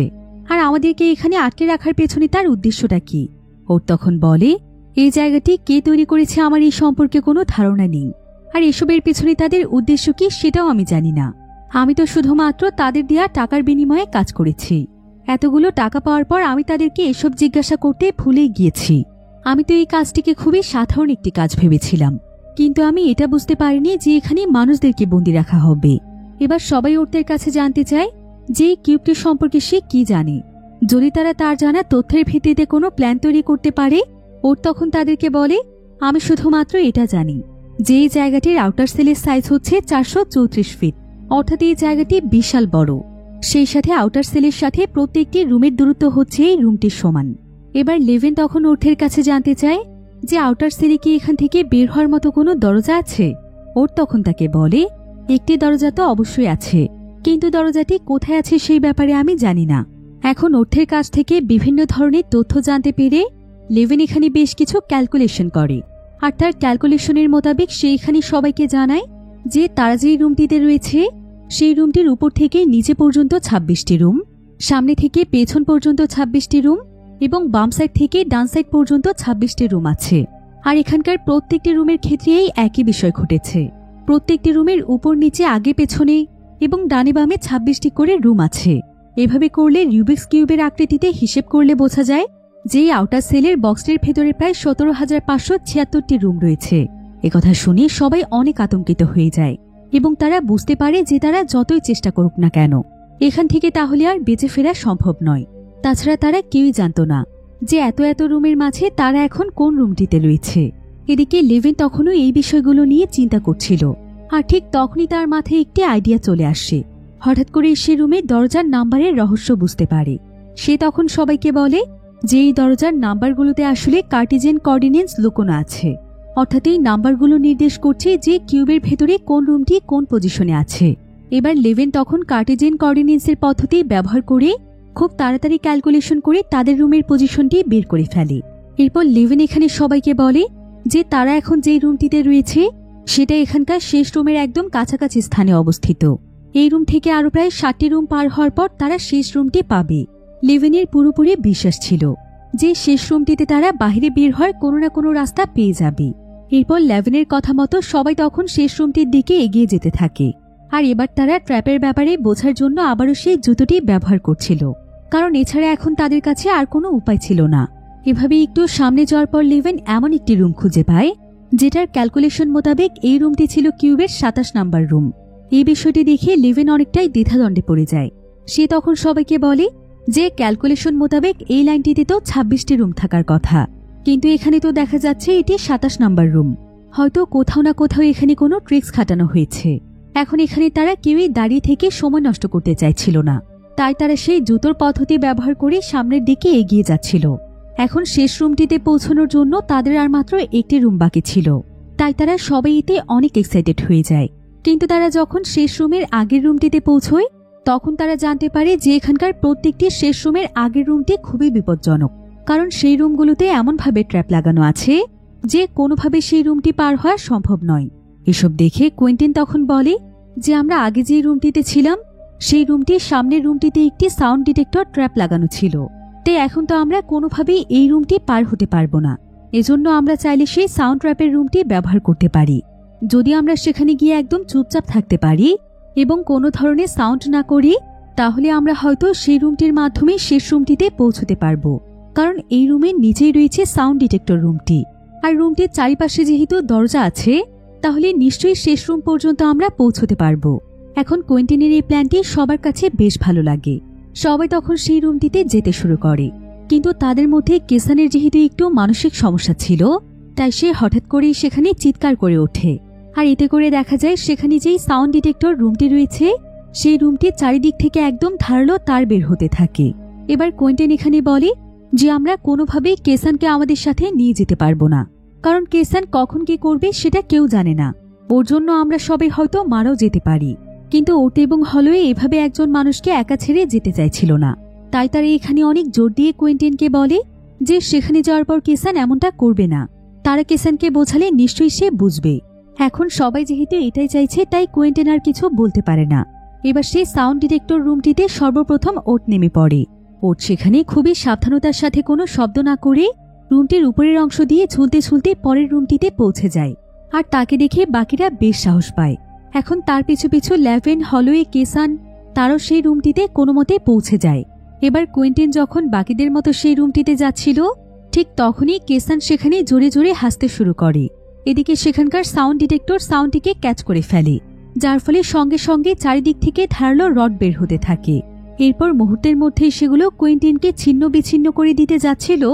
আর আমাদেরকে এখানে আটকে রাখার পেছনে তার উদ্দেশ্যটা কি। ওর তখন বলে, এই জায়গাটি কে তৈরি করেছে আমার এই সম্পর্কে কোনো ধারণা নেই, আর এসবের পেছনে তাদের উদ্দেশ্য কি সেটাও আমি জানি না। আমি তো শুধুমাত্র তাদের দেয়া টাকার বিনিময়ে কাজ করেছি। এতগুলো টাকা পাওয়ার পর আমি তাদেরকে এসব জিজ্ঞাসা করতে ভুলেই গিয়েছি। আমি তো এই কাজটিকে খুবই সাধারণ একটি কাজ ভেবেছিলাম, কিন্তু আমি এটা বুঝতে পারিনি যে এখানে মানুষদেরকে বন্দি রাখা হবে। এবার সবাই ওদের কাছে জানতে চায় যে এই কিউবটি সম্পর্কে সে কি জানে। যদি তারা তার জানা তথ্যের ভিত্তিতে কোনো প্ল্যান তৈরি করতে পারে। ওর তখন তাদেরকে বলে, আমি শুধুমাত্র এটা জানি যে এই জায়গাটির আউটার সেলের সাইজ হচ্ছে 434 ফিট, অর্থাৎ এই জায়গাটি বিশাল বড়। সেই সাথে আউটার সেলের সাথে প্রত্যেকটি রুমের দূরত্ব হচ্ছে এই রুমটির সমান। এবার লেভেন তখন ওর কাছে জানতে চায় যে আউটার সেলে কি এখান থেকে বের হওয়ার মতো কোনো দরজা আছে। ওর তখন তাকে বলে, একটি দরজা তো অবশ্যই আছে, কিন্তু দরজাটি কোথায় আছে সেই ব্যাপারে আমি জানি না। এখন ওর কাছ থেকে বিভিন্ন ধরনের তথ্য জানতে পেরে লেভেন এখানে বেশ কিছু ক্যালকুলেশন করে, আর তার ক্যালকুলেশনের মোতাবেক সে এখানে সবাইকে জানায় যে তারা যেই রুমটিতে রয়েছে সেই রুমটির উপর থেকে নিচে পর্যন্ত 26টি রুম, সামনে থেকে পেছন পর্যন্ত 26টি রুম এবং বাম সাইড থেকে ডান সাইড পর্যন্ত 26টি রুম আছে। আর এখানকার প্রত্যেকটি রুমের ক্ষেত্রেই একই বিষয় ঘটেছে। প্রত্যেকটি রুমের উপর নিচে আগে পেছনে এবং ডানে বামে 26টি করে রুম আছে। এভাবে করলে রিউবিক্স কিউবের আকৃতিতে হিসেব করলে বোঝা যায় যে আউটার সেলের বক্সটির ভেতরে প্রায় 17,576টি রুম রয়েছে। একথা শুনে সবাই অনেক আতঙ্কিত হয়ে যায় এবং তারা বুঝতে পারে যে তারা যতই চেষ্টা করুক না কেন এখান থেকে তাহলে আর বেঁচে ফেরা সম্ভব নয়। তাছাড়া তারা কেউই জানত না যে এত এত রুমের মাঝে তারা এখন কোন রুমটিতে রয়েছে। এদিকে লেভেন তখনও এই বিষয়গুলো নিয়ে চিন্তা করছিল, আর ঠিক তখনই তার মাথায় একটি আইডিয়া চলে আসে। হঠাৎ করে সে রুমের দরজার নাম্বারের রহস্য বুঝতে পারে। সে তখন সবাইকে বলে যে এই দরজার নাম্বারগুলোতে আসলে কার্টেজিয়ান কোঅর্ডিনেটস লুকোনো আছে, অর্থাৎ এই নাম্বারগুলো নির্দেশ করছে যে কিউবের ভেতরে কোন রুমটি কোন পজিশনে আছে। এবার লেভেন তখন কার্টেজিয়ান কোঅর্ডিনেটসের পদ্ধতি ব্যবহার করে খুব তাড়াতাড়ি ক্যালকুলেশন করে তাদের রুমের পজিশনটি বের করে ফেলে। এরপর লেভেন এখানে সবাইকে বলে যে তারা এখন যেই রুমটিতে রয়েছে সেটা এখানকার শেষ রুমের একদম কাছাকাছি স্থানে অবস্থিত। এই রুম থেকে আরো প্রায় 60টি রুম পার হওয়ার পর তারা শেষ রুমটি পাবে। লেভেনের পুরোপুরি বিশ্বাস ছিল যে শেষ রুমটিতে তারা বাইরে বের হওয়ার কোনো না কোনো রাস্তা পেয়ে যাবে। এরপর লেভেনের কথা মতো সবাই তখন শেষ রুমটির দিকে এগিয়ে যেতে থাকে। আর এবার তারা ট্র্যাপের ব্যাপারে বোঝার জন্য আবারও সেই জুতোটি ব্যবহার করছিল, কারণ এছাড়া এখন তাদের কাছে আর কোনো উপায় ছিল না। এভাবে একটু সামনে যাওয়ার পর লেভেন এমন একটি রুম খুঁজে পায় যেটার ক্যালকুলেশন মোতাবেক এই রুমটি ছিল কিউবের 27 নাম্বার রুম। এই বিষয়টি দেখে লেভেন অনেকটাই দ্বিধাদ্বন্দ্বে পড়ে যায়। সে তখন সবাইকে বলে যে ক্যালকুলেশন মোতাবেক এই লাইনটিতে তো 26টি রুম থাকার কথা, কিন্তু এখানে তো দেখা যাচ্ছে এটি 27 নাম্বার রুম। হয়তো কোথাও না কোথাও এখানে কোনো ট্রিক্স খাটানো হয়েছে। এখন এখানে তারা কেউই দাঁড়িয়ে থেকে সময় নষ্ট করতে চাইছিল না, তাই তারা সেই জুতোর পদ্ধতি ব্যবহার করে সামনের দিকে এগিয়ে যাচ্ছিল। এখন শেষ রুমটিতে পৌঁছানোর জন্য তাদের আর মাত্র একটি রুম বাকি ছিল, তাই তারা সবাই এতে অনেক এক্সাইটেড হয়ে যায়। কিন্তু তারা যখন শেষ রুমের আগের রুমটিতে পৌঁছয় তখন তারা জানতে পারে যে এখানকার প্রত্যেকটি শেষ রুমের আগের রুমটি খুবই বিপজ্জনক, কারণ সেই রুমগুলোতে এমনভাবে ট্র্যাপ লাগানো আছে যে কোনোভাবে সেই রুমটি পার হওয়া সম্ভব নয়। এসব দেখে কুইন্টিন তখন বলে যে আমরা আগে যে রুমটিতে ছিলাম সেই রুমটির সামনের রুমটিতে একটি সাউন্ড ডিটেক্টর ট্র্যাপ লাগানো ছিল, তাই এখন তো আমরা কোনোভাবেই এই রুমটি পার হতে পারবো না। এজন্য আমরা চাইলে সেই সাউন্ড ট্র্যাপের রুমটি ব্যবহার করতে পারি। যদি আমরা সেখানে গিয়ে একদম চুপচাপ থাকতে পারি এবং কোনো ধরনের সাউন্ড না করি তাহলে আমরা হয়তো সেই রুমটির মাধ্যমে শেষ রুমটিতে পৌঁছতে পারবো, কারণ এই রুমের নিচেই রয়েছে সাউন্ড ডিটেক্টর রুমটি। আর রুমটির চারিপাশে যেহেতু দরজা আছে তাহলে নিশ্চয়ই শেষ রুম পর্যন্ত আমরা পৌঁছতে পারবো। এখন কুইন্টিনের এই প্ল্যানটি সবার কাছে বেশ ভালো লাগে। সবাই তখন সেই রুমটিতে যেতে শুরু করে, কিন্তু তাদের মধ্যে কেসানের যেহেতু একটু মানসিক সমস্যা ছিল তাই সে হঠাৎ করেই সেখানে চিৎকার করে ওঠে। আর এতে করে দেখা যায় সেখানে যেই সাউন্ড ডিটেক্টর রুমটি রয়েছে সেই রুমটির চারিদিক থেকে একদম ধারালো তার বের হতে থাকে। এবার কুইন্টিন এখানে বলে যে আমরা কোনোভাবেই কেসানকে আমাদের সাথে নিয়ে যেতে পারবো না, কারণ কেসান কখন কি করবে সেটা কেউ জানে না। ওর জন্য আমরা সবাই হয়তো মারাও যেতে পারি, কিন্তু ওট এবং হলওয়ে এভাবে একজন মানুষকে একা ছেড়ে যেতে চাইছিল না। তাই তারা এখানে অনেক জোর দিয়ে কুইন্টিনকে বলে যে সেখানে যাওয়ার পর কেসান এমনটা করবে না। তারা কেসানকে বোঝালে নিশ্চয়ই সে বুঝবে। এখন সবাই যেহেতু এটাই চাইছে তাই কুইন্টিন আর কিছু বলতে পারে না। এবার সেই সাউন্ড ডিটেক্টর রুমটিতে সর্বপ্রথম ওট নেমে পড়ে। ওট সেখানে খুবই সাবধানতার সাথে কোনো শব্দ না করে রুমটির উপরের অংশ দিয়ে ঝুলতে ঝুলতে পরের রুমটিতে পৌঁছে যায়। আর তাকে দেখে বাকিরা বেশ সাহস পায়। এখন তার পিছু পিছু ল্যাভেন, হলওয়ে, কেসান তারও সেই রুমটিতে কোনো মতে পৌঁছে যায়। এবার কুইন্টিন যখন বাকিদের মতো সেই রুমটিতে যাচ্ছিল ঠিক তখনই কেসান সেখানে জোরে জোরে হাসতে শুরু করে। এদিকে সেখানকার সাউন্ড ডিটেক্টর সাউন্ডটিকে ক্যাচ করে ফেলে, যার ফলে সঙ্গে সঙ্গে চারিদিক থেকে ধারালো রড বের হতে থাকে। এরপর মুহূর্তের মধ্যেই সেগুলো কুইন্টিনকে ছিন্ন বিচ্ছিন্ন করে দিতে যাচ্ছিল,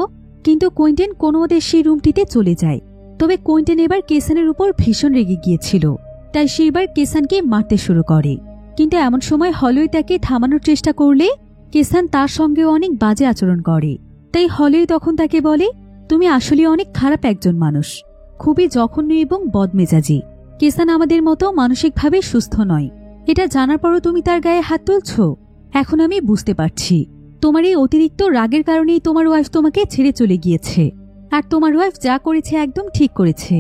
কিন্তু কুইন্টিন কোনোমতে সেই রুমটিতে চলে যায়। তবে কুইন্টিন এবার কেসানের উপর ভীষণ রেগে গিয়েছিল, তাই সে এবার কেসানকে মারতে শুরু করে। কিন্তু এমন সময় হলওয়ে তাকে থামানোর চেষ্টা করলে কেসান তার সঙ্গেও অনেক বাজে আচরণ করে। তাই হলওয়ে তখন তাকে বলে, তুমি আসলে অনেক খারাপ একজন মানুষ, খুবই জঘন্য এবং বদমেজাজি। কেসান আমাদের মতো মানসিকভাবে সুস্থ নয়, এটা জানার পরও তুমি তার গায়ে হাত তুলছ। এখন আমি বুঝতে পারছি তোমার এই অতিরিক্ত রাগের কারণেই তোমার ওয়াইফ তোমাকে ছেড়ে চলে গিয়েছে, আর তোমার ওয়াইফ যা করেছে একদম ঠিক করেছে।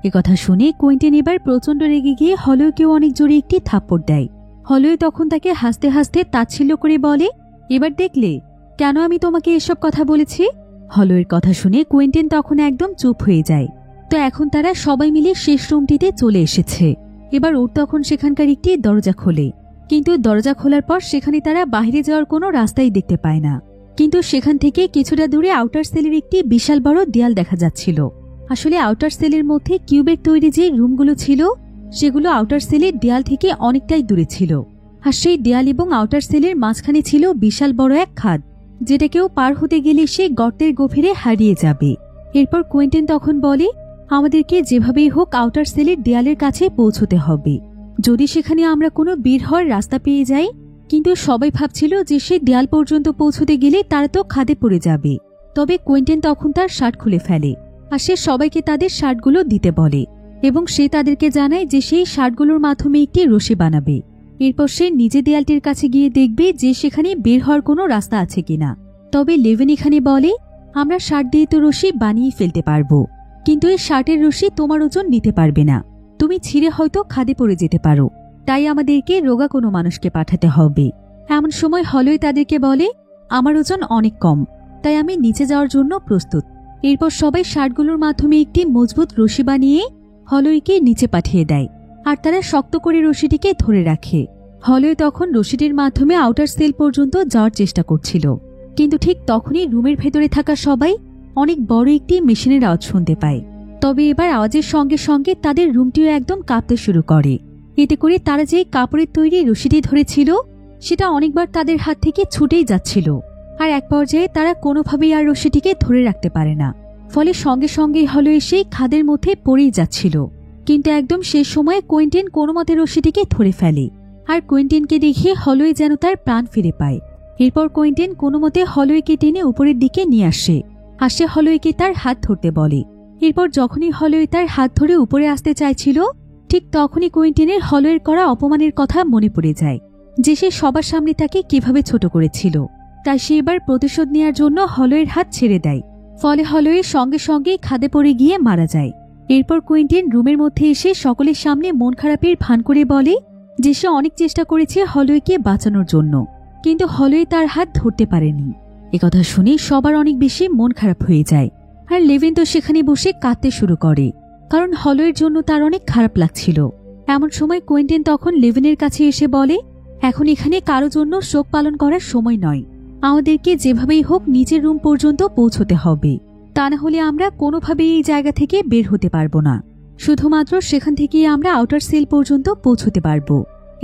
একথা শুনে কুইন্টিন এবার প্রচন্ড রেগে গিয়ে হলওয়েকেও অনেক জোরে একটি থাপ্পড় দেয়। হলওয়ে তখন তাকে হাসতে হাসতে তাচ্ছিল্য করে বলে, এবার দেখলে কেন আমি তোমাকে এসব কথা বলেছি। হলওয়ের কথা শুনে কুইন্টিন তখন একদম চুপ হয়ে যায়। তো এখন তারা সবাই মিলে শেষ রুমটিতে চলে এসেছে। এবার ওর তখন সেখানকার একটি দরজা খোলে, কিন্তু দরজা খোলার পর সেখানে তারা বাইরে যাওয়ার কোনো রাস্তাই দেখতে পায় না। কিন্তু সেখান থেকে কিছুটা দূরে আউটার সেলের একটি বিশাল বড় দেয়াল দেখা যাচ্ছিল। আসলে আউটার সেলের মধ্যে কিউবের তৈরি যে রুমগুলো ছিল সেগুলো আউটার সেলের দেয়াল থেকে অনেকটাই দূরে ছিল। আর সেই দেয়াল এবং আউটার সেলের মাঝখানে ছিল বিশাল বড় এক খাদ, যেটা কেউ পার হতে গেলে সে গর্তের গভীরে হারিয়ে যাবে। এরপর কুইন্টিন তখন বলে, আমাদেরকে যেভাবেই হোক আউটার সেলের দেয়ালের কাছে পৌঁছতে হবে, যদি সেখানে আমরা কোনো বের হওয়ার রাস্তা পেয়ে যাই। কিন্তু সবাই ভাবছিল যে সেই দেয়াল পর্যন্ত পৌঁছতে গেলে তারা তো খাদে পড়ে যাবে। তবে কুইন্টিন তখন তার শার্ট খুলে ফেলে, আর সে সবাইকে তাদের শার্টগুলো দিতে বলে এবং সে তাদেরকে জানায় যে সেই শার্টগুলোর মাধ্যমে একটি রশি বানাবে। এরপর সে নিজে দেয়ালটির কাছে গিয়ে দেখবে যে সেখানে বের হওয়ার কোনো রাস্তা আছে কিনা। তবে লেভেন এখানে বলে, আমরা শার্ট দিয়ে তো রশি বানিয়ে ফেলতে পারবো, কিন্তু এই শার্টের রশি তোমার ওজন নিতে পারবে না, তুমি ছিঁড়ে হয়তো খাদে পড়ে যেতে পারো, তাই আমাদেরকে রোগা কোনো মানুষকে পাঠাতে হবে। এমন সময় হলওয়ে তাদেরকে বলে, আমার ওজন অনেক কম, তাই আমি নিচে যাওয়ার জন্য প্রস্তুত। এরপর সবাই শার্টগুলোর মাধ্যমে একটি মজবুত রশি বানিয়ে হলওয়েকে নিচে পাঠিয়ে দেয়, আর তারা শক্ত করে রশিটিকে ধরে রাখে। হলওয়ে তখন রশিটির মাধ্যমে আউটার সেল পর্যন্ত যাওয়ার চেষ্টা করছিল, কিন্তু ঠিক তখনই রুমের ভেতরে থাকা সবাই অনেক বড় একটি মেশিনের আওয়াজ শুনতে পায়। তবে এবার আওয়াজের সঙ্গে সঙ্গে তাদের রুমটিও একদম কাঁপতে শুরু করে। এতে করে তারা যে কাপড়ের তৈরি রশিটি ধরেছিল সেটা অনেকবার তাদের হাত থেকে ছুটেই যাচ্ছিল, আর এক পর্যায়ে তারা কোনোভাবেই আর রশিটিকে ধরে রাখতে পারে না। ফলে সঙ্গে সঙ্গে হলওয়ে সেই খাদের মধ্যে পড়েই যাচ্ছিল। কিন্তু একদম শেষ সময়ে কুইন্টিন কোনো মতে রশিটিকে ধরে ফেলে, আর কুইন্টিনকে দেখে হলওয়ে যেন তার প্রাণ ফিরে পায়। এরপর কুইন্টিন কোনো মতে হলওয়েকে টেনে উপরের দিকে নিয়ে আসে, আর সে হলওয়েকে তার হাত ধরতে বলে। এরপর যখনই হলওয়ে তার হাত ধরে উপরে আসতে চাইছিল ঠিক তখনই কুইন্টিনের হলওয়ের করা অপমানের কথা মনে পড়ে যায়, যে সে সবার সামনে তাকে কিভাবে ছোট করেছিল। তাই সে এবার প্রতিশোধ নেওয়ার জন্য হলওয়ের হাত ছেড়ে দেয়। ফলে হলওয়ে সঙ্গে সঙ্গেই খাদে পড়ে গিয়ে মারা যায়। এরপর কুইন্টিন রুমের মধ্যে এসে সকলের সামনে মন খারাপের ভান করে বলে যে সে অনেক চেষ্টা করেছে হলওয়েকে বাঁচানোর জন্য, কিন্তু হলওয়ে তার হাত ধরতে পারেনি। একথা শুনে সবার অনেক বেশি মন খারাপ হয়ে যায়, আর লেভেন তো সেখানে বসে কাঁদতে শুরু করে, কারণ হলওয়ের জন্য তার অনেক খারাপ লাগছিল। এমন সময় কুইন্টিন তখন লেভেনের কাছে এসে বলে, এখন এখানে কারো জন্য শোক পালন করার সময় নয়, আমাদেরকে যেভাবেই হোক নিজের রুম পর্যন্ত পৌঁছতে হবে, তা না হলে আমরা কোনোভাবেই এই জায়গা থেকে বের হতে পারবো না। শুধুমাত্র সেখান থেকেই আমরা আউটার সেল পর্যন্ত পৌঁছতে পারবো।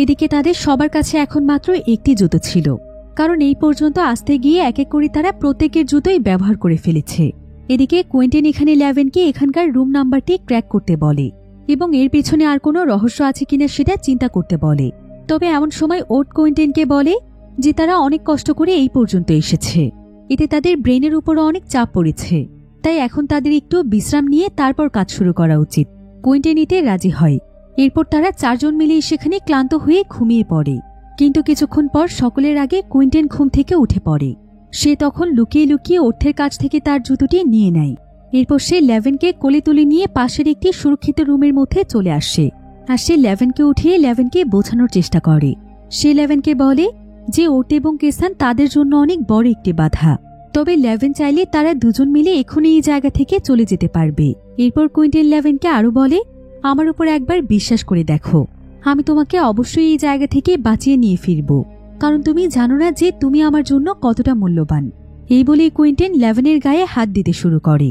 এদিকে তাদের সবার কাছে এখন মাত্র একটি জুতো ছিল, কারণ এই পর্যন্ত আসতে গিয়ে এক এক করে তারা প্রত্যেকের জুতোই ব্যবহার করে ফেলেছে। এদিকে কুইন্টিন এখানে লেভেনকে এখানকার রুম নাম্বারটি ক্র্যাক করতে বলে এবং এর পেছনে আর কোনো রহস্য আছে কিনা সেটা চিন্তা করতে বলে। তবে এমন সময় ওট কুইন্টিনকে বলে যে তারা অনেক কষ্ট করে এই পর্যন্ত এসেছে, এতে তাদের ব্রেনের উপরও অনেক চাপ পড়েছে, তাই এখন তাদের একটু বিশ্রাম নিয়ে তারপর কাজ শুরু করা উচিত। কুইন্টেন এতে রাজি হয়। এরপর তারা 4 জন মিলেই সেখানে ক্লান্ত হয়ে ঘুমিয়ে পড়ে। কিন্তু কিছুক্ষণ পর সকলের আগে কুইন্টেন ঘুম থেকে উঠে পড়ে। সে তখন লুকিয়ে লুকিয়ে ওঠের কাছ থেকে তার জুতোটি নিয়ে নেয়। এরপর সে লেভেনকে কোলে তুলে নিয়ে পাশের একটি সুরক্ষিত রুমের মধ্যে চলে আসে। আর সে লেভেনকে উঠিয়ে লেভেনকে বোঝানোর চেষ্টা করে। সে লেভেনকে বলে যে ওট এবং কেসান তাদের জন্য অনেক বড় একটি বাধা, তবে লেভেন চাইলে তারা দুজন মিলে এখনই এই জায়গা থেকে চলে যেতে পারবে। এরপর কুইন্টেন লেভেনকে আরো বলে, আমার উপর একবার বিশ্বাস করে দেখো, আমি তোমাকে অবশ্যই এই জায়গা থেকে বাঁচিয়ে নিয়ে ফিরব, কারণ তুমি জানো না যে তুমি আমার জন্য কতটা মূল্যবান। এই বলে কুইন্টেন লেভেনের গায়ে হাত দিতে শুরু করে।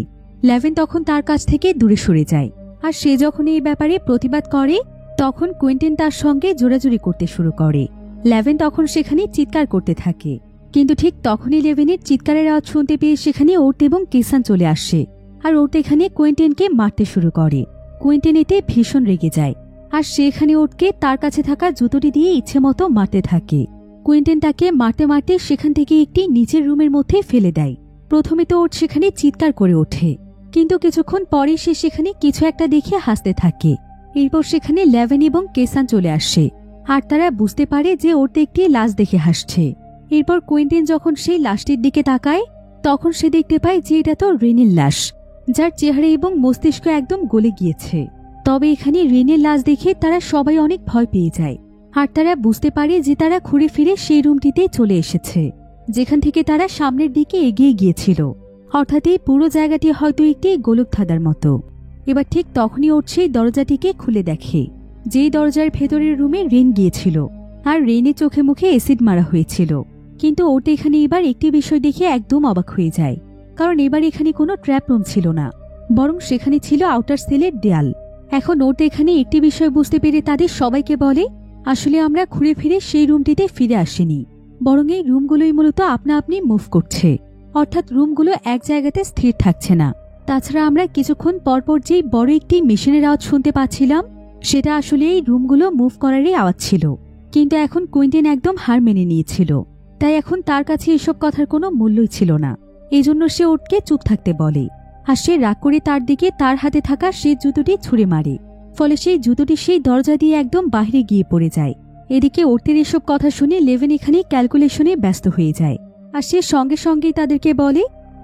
লেভেন তখন তার কাছ থেকে দূরে সরে যায়। আর সে যখন এই ব্যাপারে প্রতিবাদ করে তখন কুইন্টেন তার সঙ্গে জোরাজুরি করতে শুরু করে। লেভেন তখন সেখানে চিৎকার করতে থাকে, কিন্তু ঠিক তখনই লেভেনের চিৎকারের আওয়াজ শুনতে পেয়ে সেখানে ওট এবং কেসান চলে আসে। আর ওট এখানে কুইন্টেনকে মারতে শুরু করে। কুইন্টেন এতে ভীষণ রেগে যায়, আর সেখানে ওটকে তার কাছে থাকা জুতোটি দিয়ে ইচ্ছে মতো মারতে থাকে। কুইন্টেন তাকে মারতে মারতে সেখান থেকে একটি নিচের রুমের মধ্যে ফেলে দেয়। প্রথমে তো ওট সেখানে চিৎকার করে ওঠে, কিন্তু কিছুক্ষণ পরে সে সেখানে কিছু একটা দেখে হাসতে থাকে। এরপর সেখানে লেভেন এবং কেসান চলে আসে, আর তারা বুঝতে পারে যে ওট একটি লাশ দেখে হাসছে। এরপর কুইন্টেন যখন সেই লাশটির দিকে তাকায় তখন সে দেখতে পায় যে এটা তো রেনের লাশ, যার চেহারা এবং মস্তিষ্ক একদম গলে গিয়েছে। তবে এখানে রেনের লাশ দেখে তারা সবাই অনেক ভয় পেয়ে যায়, আর তারা বুঝতে পারে যে তারা ঘুরে ফিরে সেই রুমটিতে চলে এসেছে যেখান থেকে তারা সামনের দিকে এগিয়ে গিয়েছিল। অর্থাৎ এই পুরো জায়গাটি হয়তো একটি গোলকধাঁধার মতো। এবার ঠিক তখনই ওট সেই দরজাটিকে খুলে দেখে, যেই দরজার ভেতরের রুমে রেন গিয়েছিল, আর রেনের চোখে মুখে অ্যাসিড মারা হয়েছিল। কিন্তু ওট এখানে এবার একটি বিষয় দেখে একদম অবাক হয়ে যায়, কারণ এবার এখানে কোনো ট্র্যাপ রুম ছিল না, বরং সেখানে ছিল আউটার সেলের দেয়াল। এখন ওট এখানে একটি বিষয় বুঝতে পেরে তাদের সবাইকে বলে, আসলে আমরা ঘুরে ফিরে সেই রুমটিতে ফিরে আসিনি, বরং এই রুমগুলোই মূলত আপনা আপনি মুভ করছে। অর্থাৎ রুমগুলো এক জায়গাতে স্থির থাকছে না। তাছাড়া আমরা কিছুক্ষণ পরপর যেই বড় একটি মেশিনের আওয়াজ শুনতে পাচ্ছিলাম সেটা আসলে এই রুমগুলো মুভ করারই আওয়াজ ছিল। কিন্তু এখন কুইন্টেন একদম হার মেনে নিয়েছিল, তাই এখন তার কাছে এসব কথার কোনো মূল্যই ছিল না। এজন্য সে ওটকে চুপ থাকতে বলে, আর সে রাগ করে তার দিকে তার হাতে থাকা সেই জুতোটি ছুঁড়ে মারে। ফলে সেই জুতোটি সেই দরজা দিয়ে একদম বাইরে গিয়ে পড়ে যায়। এদিকে ওটের এসব কথা শুনে লেভেন এখানে ক্যালকুলেশনে ব্যস্ত হয়ে যায়, আর সে সঙ্গে সঙ্গেই তাদেরকে বলে,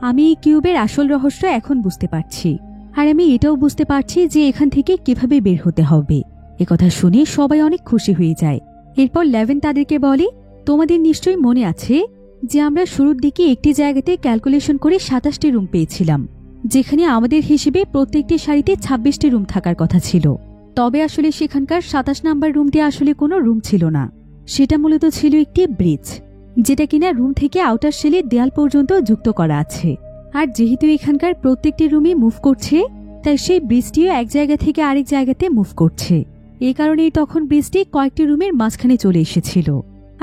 আমি এই কিউবের আসল রহস্য এখন বুঝতে পারছি, আর আমি এটাও বুঝতে পারছি যে এখান থেকে কিভাবে বের হতে হবে। একথা শুনে সবাই অনেক খুশি হয়ে যায়। এরপর লেভেন তাদেরকে বলে, তোমাদের নিশ্চয়ই মনে আছে যে আমরা শুরুর দিকে একটি জায়গাতে ক্যালকুলেশন করে 27টি রুম পেয়েছিলাম, যেখানে আমাদের হিসেবে প্রত্যেকটি সারিতে 26টি রুম থাকার কথা ছিল। তবে আসলে সেখানকার 27 নাম্বার রুমটি আসলে কোনো রুম ছিল না, সেটা মূলত ছিল একটি ব্রিজ, যেটা কিনা রুম থেকে আউটার সেলের দেয়াল পর্যন্ত যুক্ত করা আছে। আর যেহেতু এখানকার প্রত্যেকটি রুমই মুভ করছে, তাই সেই ব্রিজটিও এক জায়গা থেকে আরেক জায়গাতে মুভ করছে। এই কারণেই তখন ব্রিজটি কয়েকটি রুমের মাঝখানে চলে এসেছিল।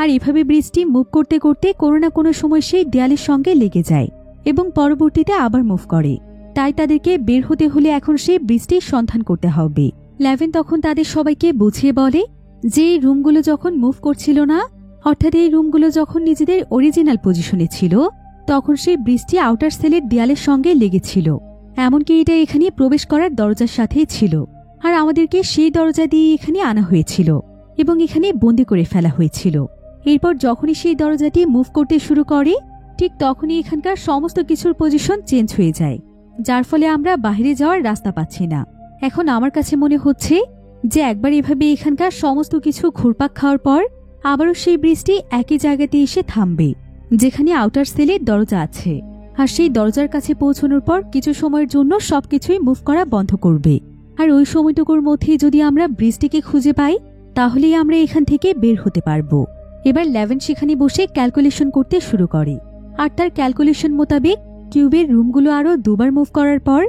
আর এভাবে ব্রিজটি মুভ করতে করতে কোনো না কোনো সময় সেই দেয়ালের সঙ্গে লেগে যায় এবং পরবর্তীতে আবার মুভ করে। তাই তাদেরকে বের হতে হলে এখন সেই ব্রিজটির সন্ধান করতে হবে। লেভেন তখন তাদের সবাইকে বুঝিয়ে বলে যে এই রুমগুলো যখন মুভ করছিল না, অর্থাৎ এই রুমগুলো যখন নিজেদের অরিজিনাল পজিশনে ছিল, তখন সেই ব্রিজটি আউটার সেলের দেয়ালের সঙ্গে লেগেছিল। এমনকি এটা এখানে প্রবেশ করার দরজার সাথেই ছিল, আর আমাদেরকে সেই দরজা দিয়ে এখানে আনা হয়েছিল এবং এখানে বন্দি করে ফেলা হয়েছিল। এরপর যখনই সেই দরজাটি মুভ করতে শুরু করে, ঠিক তখনই এখানকার সমস্ত কিছুর পজিশন চেঞ্জ হয়ে যায়, যার ফলে আমরা বাইরে যাওয়ার রাস্তা পাচ্ছি না। এখন আমার কাছে মনে হচ্ছে যে একবার এভাবে এখানকার সমস্ত কিছু ঘুরপাক খাওয়ার পর আবারও সেই ব্রিজটি একই জায়গাতে এসে থামবে, যেখানে আউটার সেলের দরজা আছে। আর সেই দরজার কাছে পৌঁছানোর পর কিছু সময়ের জন্য সবকিছুই মুভ করা বন্ধ করবে। আর ওই সময়টুকুর মধ্যে যদি আমরা ব্রিজটিকে খুঁজে পাই, তাহলেই আমরা এখান থেকে বের হতে পারবো। এবার লেভেন সেখানে বসে ক্যালকুলেশন করতে শুরু করে, আর তার ক্যালকুলেশন মোতাবেক কিউবের রুমগুলো আরো দুবার মুভ করার পর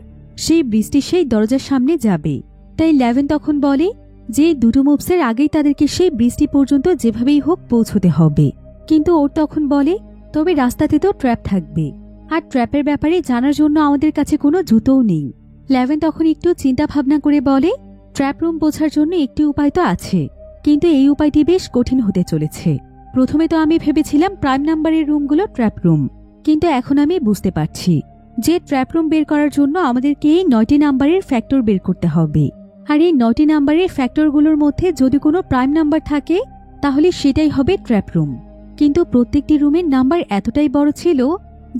সেই ব্রিজটি সেই দরজার সামনে যাবে। তাই লেভেন তখন বলে যে দুটো মুভসের আগেই তাদেরকে সেই ব্রিজটি পর্যন্ত যেভাবেই হোক পৌঁছতে হবে। কিন্তু ওর তখন বলে, তবে রাস্তাতে তো ট্র্যাপ থাকবে, আর ট্র্যাপের ব্যাপারে জানার জন্য আমাদের কাছে কোনো জুতোও নেই। লেভেন তখন একটু চিন্তা ভাবনা করে বলে, ট্র্যাপ রুম বোঝার জন্য একটি উপায় তো আছে, কিন্তু এই উপায়টি বেশ কঠিন হতে চলেছে। প্রথমে তো আমি ভেবেছিলাম প্রাইম নাম্বারের রুমগুলো ট্র্যাপ রুম, কিন্তু এখন আমি বুঝতে পারছি যে ট্র্যাপ রুম বের করার জন্য আমাদেরকে এই 9টি নাম্বারের ফ্যাক্টর বের করতে হবে। আর এই 9টি নাম্বারের ফ্যাক্টরগুলোর মধ্যে যদি কোনো প্রাইম নাম্বার থাকে তাহলে সেটাই হবে ট্র্যাপ রুম। কিন্তু প্রত্যেকটি রুমের নাম্বার এতটাই বড় ছিল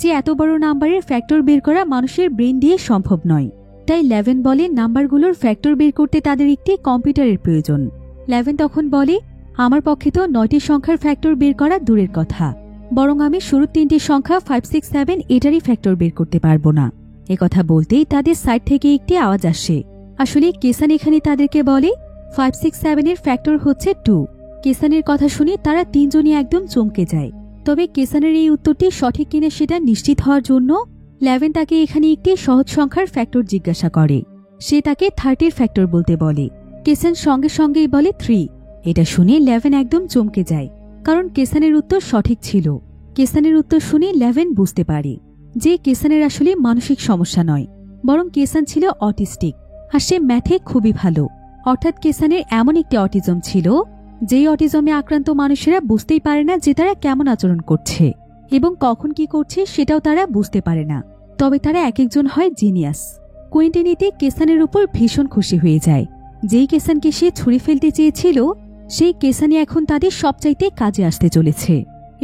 যে এত বড় নাম্বারের ফ্যাক্টর বের করা মানুষের ব্রেন দিয়ে সম্ভব নয়। তাই লেভেন বলে নাম্বারগুলোর ফ্যাক্টর বের করতে তাদের একটি কম্পিউটারের প্রয়োজন। লেভেন তখন বলে, আমার পক্ষে তো 9টি সংখ্যার ফ্যাক্টর বের করা দূরের কথা, বরং আমি শুরুর 3টি সংখ্যা 5, 6, 7 এটারই ফ্যাক্টর বের করতে পারবো না। একথা বলতেই তাদের সাইড থেকে একটি আওয়াজ আসে। আসলে কেসান এখানে তাদেরকে বলে 5, 6, 7 এর ফ্যাক্টর হচ্ছে 2। কেসানের কথা শুনে তারা তিনজনই একদম চমকে যায়। তবে কেসানের এই উত্তরটি সঠিক কিনা সেটা নিশ্চিত হওয়ার জন্য লেভেন তাকে এখানে একটি সহজ সংখ্যার ফ্যাক্টর জিজ্ঞাসা করে। সে তাকে 30-র ফ্যাক্টর বলতে বলে। কেসান সঙ্গে সঙ্গেই বলে 3। এটা শুনে লেভেন একদম চমকে যায়, কারণ কেসানের উত্তর সঠিক ছিল। কেসানের উত্তর শুনে লেভেন বুঝতে পারে যে কেসানের আসলে মানসিক সমস্যা নয়, বরং কেসান ছিল অটিস্টিক, আর সে ম্যাথে খুবই ভালো। অর্থাৎ কেসানের এমন একটি অটিজম ছিল যেই অটিজমে আক্রান্ত মানুষেরা বুঝতেই পারে না যে তারা কেমন আচরণ করছে এবং কখন কি করছে সেটাও তারা বুঝতে পারে না। তবে তারা এক একজন হয় জিনিয়াস। কুইন্টিন এতে কেসানের উপর ভীষণ খুশি হয়ে যায়। যেই কেসানকে সে ছুঁড়ে ফেলতে চেয়েছিল সেই কেসানই এখন তাদের সবচাইতে কাজে আসতে চলেছে।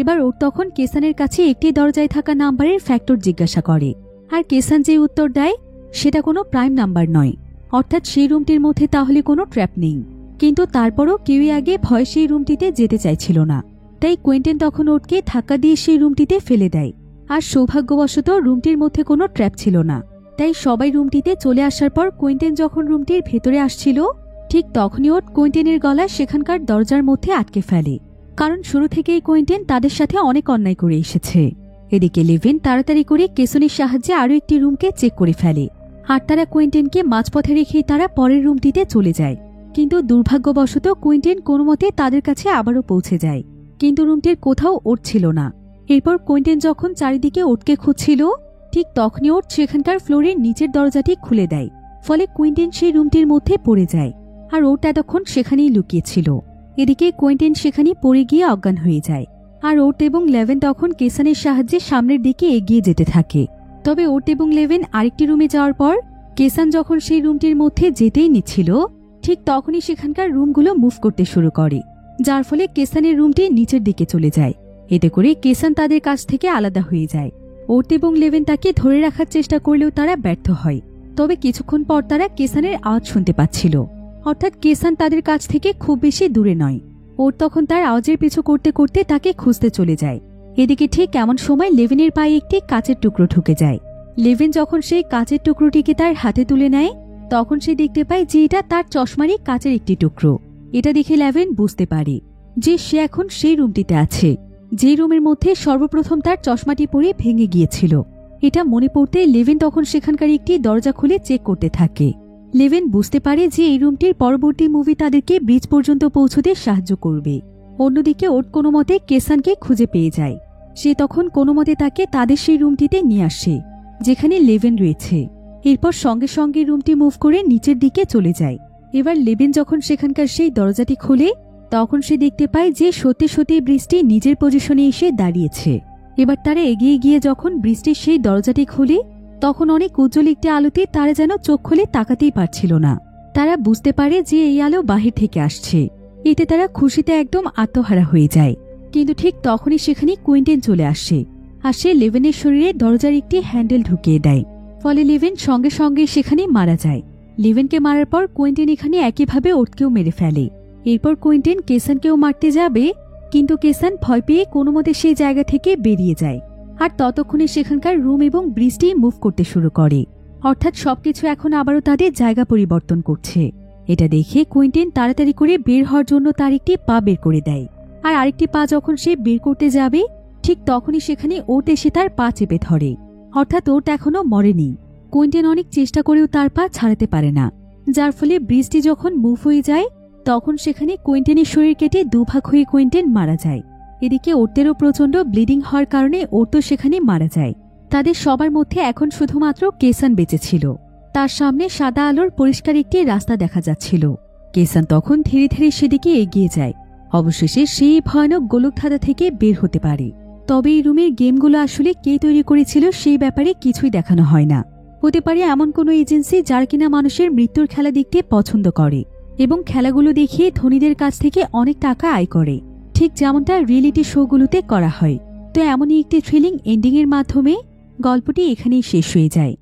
এবার ওর তখন কেসানের কাছে একটি দরজায় থাকা নাম্বারের ফ্যাক্টর জিজ্ঞাসা করে, আর কেসান যে উত্তর দেয় সেটা কোনো প্রাইম নাম্বার নয়, অর্থাৎ সেই রুমটির মধ্যে তাহলে কোনো ট্র্যাপ নেই। কিন্তু তারপরও কেউই আগে ভয় সেই রুমটিতে যেতে চাইছিল না। তাই কুইন্টিন তখন ওটকে ধাক্কা দিয়ে সেই রুমটিতে ফেলে দেয়। আর সৌভাগ্যবশত রুমটির মধ্যে কোনো ট্র্যাপ ছিল না। তাই সবাই রুমটিতে চলে আসার পর কুইন্টিন যখন রুমটির ভেতরে আসছিল ঠিক তখনই ওট কুইন্টিনের গলা সেখানকার দরজার মধ্যে আটকে ফেলে, কারণ শুরু থেকেই কুইন্টিন তাদের সাথে অনেক অন্যায় করে এসেছে। এদিকে লেভিন তাড়াতাড়ি করে কেসনের সাহায্যে আরও একটি রুমকে চেক করে ফেলে, আর তারা কুইন্টিনকে মাঝপথে রেখেই তারা পরের রুমটিতে চলে যায়। কিন্তু দুর্ভাগ্যবশত কুইন্টিন কোনো মতে তাদের কাছে আবারও পৌঁছে যায়, কিন্তু রুমটির কোথাও ওট ছিল না। এরপর কুইন্টিন যখন চারিদিকে ওটকে খুঁজছিল ঠিক তখনই ওট সেখানকার ফ্লোরের নিচের দরজাটি খুলে দেয়। ফলে কুইন্টিন সেই রুমটির মধ্যে পড়ে যায়, আর ওট এতক্ষণ সেখানেই লুকিয়েছিল। এদিকে কুইন্টিন সেখানে পড়ে গিয়ে অজ্ঞান হয়ে যায়, আর ওট এবং লেভেন তখন কেসানের সাহায্যে সামনের দিকে এগিয়ে যেতে থাকে। তবে ওট এবং লেভেন আরেকটি রুমে যাওয়ার পর কেসান যখন সেই রুমটির মধ্যে যেতেই নিচ্ছিল ঠিক তখনই সেখানকার রুমগুলো মুভ করতে শুরু করে, যার ফলে কেসানের রুমটি নিচের দিকে চলে যায়। এতে করে কেসান তাদের কাছ থেকে আলাদা হয়ে যায়। ওট এবং লেভেন তাকে ধরে রাখার চেষ্টা করলেও তারা ব্যর্থ হয়। তবে কিছুক্ষণ পর তারা কেসানের আওয়াজ শুনতে পাচ্ছিল, অর্থাৎ কেসান তাদের কাছ থেকে খুব বেশি দূরে নয়। ওট তখন তার আওয়াজের পিছু করতে করতে তাকে খুঁজতে চলে যায়। এদিকে ঠিক এমন সময় লেভেনের পায়ে একটি কাচের টুকরো ঢুকে যায়। লেভেন যখন সেই কাচের টুকরোটিকে তার হাতে তুলে নেয় তখন সে দেখতে পায় যে এটা তার চশমারই কাচের একটি টুকরো। এটা দেখে লেভেন বুঝতে পারে যে সে এখন সেই রুমটিতে আছে যে রুমের মধ্যে সর্বপ্রথম তার চশমাটি পরে ভেঙে গিয়েছিল। এটা মনে পড়তে লেভেন তখন সেখানকার একটি দরজা খুলে চেক করতে থাকে। লেভেন বুঝতে পারে যে এই রুমটির পরবর্তী মুভি তাদেরকে ব্রিজ পর্যন্ত পৌঁছতে সাহায্য করবে। অন্যদিকে ওট কোনো মতে কেসানকে খুঁজে পেয়ে যায়। সে তখন কোনো মতে তাকে তাদের সেই রুমটিতে নিয়ে আসে যেখানে লেভেন রয়েছে। এরপর সঙ্গে সঙ্গে রুমটি মুভ করে নিচের দিকে চলে যায়। এবার লেভেন যখন সেখানকার সেই দরজাটি খোলে তখন সে দেখতে পায় যে সত্যি সত্যি ব্রিজটি নিজের পজিশনে এসে দাঁড়িয়েছে। এবার তারা এগিয়ে গিয়ে যখন ব্রিজটির সেই দরজাটি খুলে তখন অনেক উজ্জ্বল একটি আলোতে তারা যেন চোখ খুলে তাকাতেই পারছিল না। তারা বুঝতে পারে যে এই আলো বাহির থেকে আসছে। এতে তারা খুশিতে একদম আত্মহারা হয়ে যায়। কিন্তু ঠিক তখনই সেখানে কুইন্টিন চলে আসে, আর সে লেভেনের শরীরে দরজার একটি হ্যান্ডেল ঢুকিয়ে দেয়। ফলে লেভেন সঙ্গে সঙ্গে সেখানে মারা যায়। লেভেনকে মারার পর কুইন্টিন এখানে একইভাবে ওটকেও মেরে ফেলে। এরপর কুইন্টিন কেসানকেও মারতে যাবে, কিন্তু কেসান ভয় পেয়ে কোনো মতে সেই জায়গা থেকে বেরিয়ে যায়। আর ততক্ষণে সেখানকার রুম এবং ব্রিজটি মুভ করতে শুরু করে, অর্থাৎ সবকিছু এখন আবারও তাদের জায়গা পরিবর্তন করছে। এটা দেখে কুইন্টিন তাড়াতাড়ি করে বের হওয়ার জন্য তার একটি পা বের করে দেয়, আর আরেকটি পা যখন সে বের করতে যাবে ঠিক তখনই সেখানে ওট এসে তার পা চেপে ধরে, অর্থাৎ ওট এখনো মরেনি। কুইন্টিন অনেক চেষ্টা করেও তার পা ছাড়াতে পারে না, যার ফলে ব্রিজটি যখন মুভ হয়ে যায় তখন সেখানে কুইন্টিনের শরীর কেটে দুভাগ হয়ে কুইন্টিন মারা যায়। এদিকে ওটেরও প্রচন্ড ব্লিডিং হওয়ার কারণে ওট তো সেখানে মারা যায়। তাদের সবার মধ্যে এখন শুধুমাত্র কেসান বেঁচে ছিল। তার সামনে সাদা আলোর পরিষ্কার একটি রাস্তা দেখা যাচ্ছিল। কেসান তখন ধীরে ধীরে সেদিকে এগিয়ে যায়। অবশেষে সেই ভয়ানক গোলকধাঁধা থেকে বের হতে পারে। তবে এই রুমের গেমগুলো আসলে কে তৈরি করেছিল সেই ব্যাপারে কিছুই দেখানো হয় না। হতে পারে এমন কোনো এজেন্সি যার কিনা মানুষের মৃত্যুর খেলা দেখতে পছন্দ করে এবং খেলাগুলো দেখিয়ে ধনীদের কাছ থেকে অনেক টাকা আয় করে, ঠিক যেমনটা রিয়েলিটি শোগুলোতে করা হয়। তো এমনই একটি থ্রিলিং এন্ডিংয়ের মাধ্যমে গল্পটি এখানেই শেষ হয়ে যায়।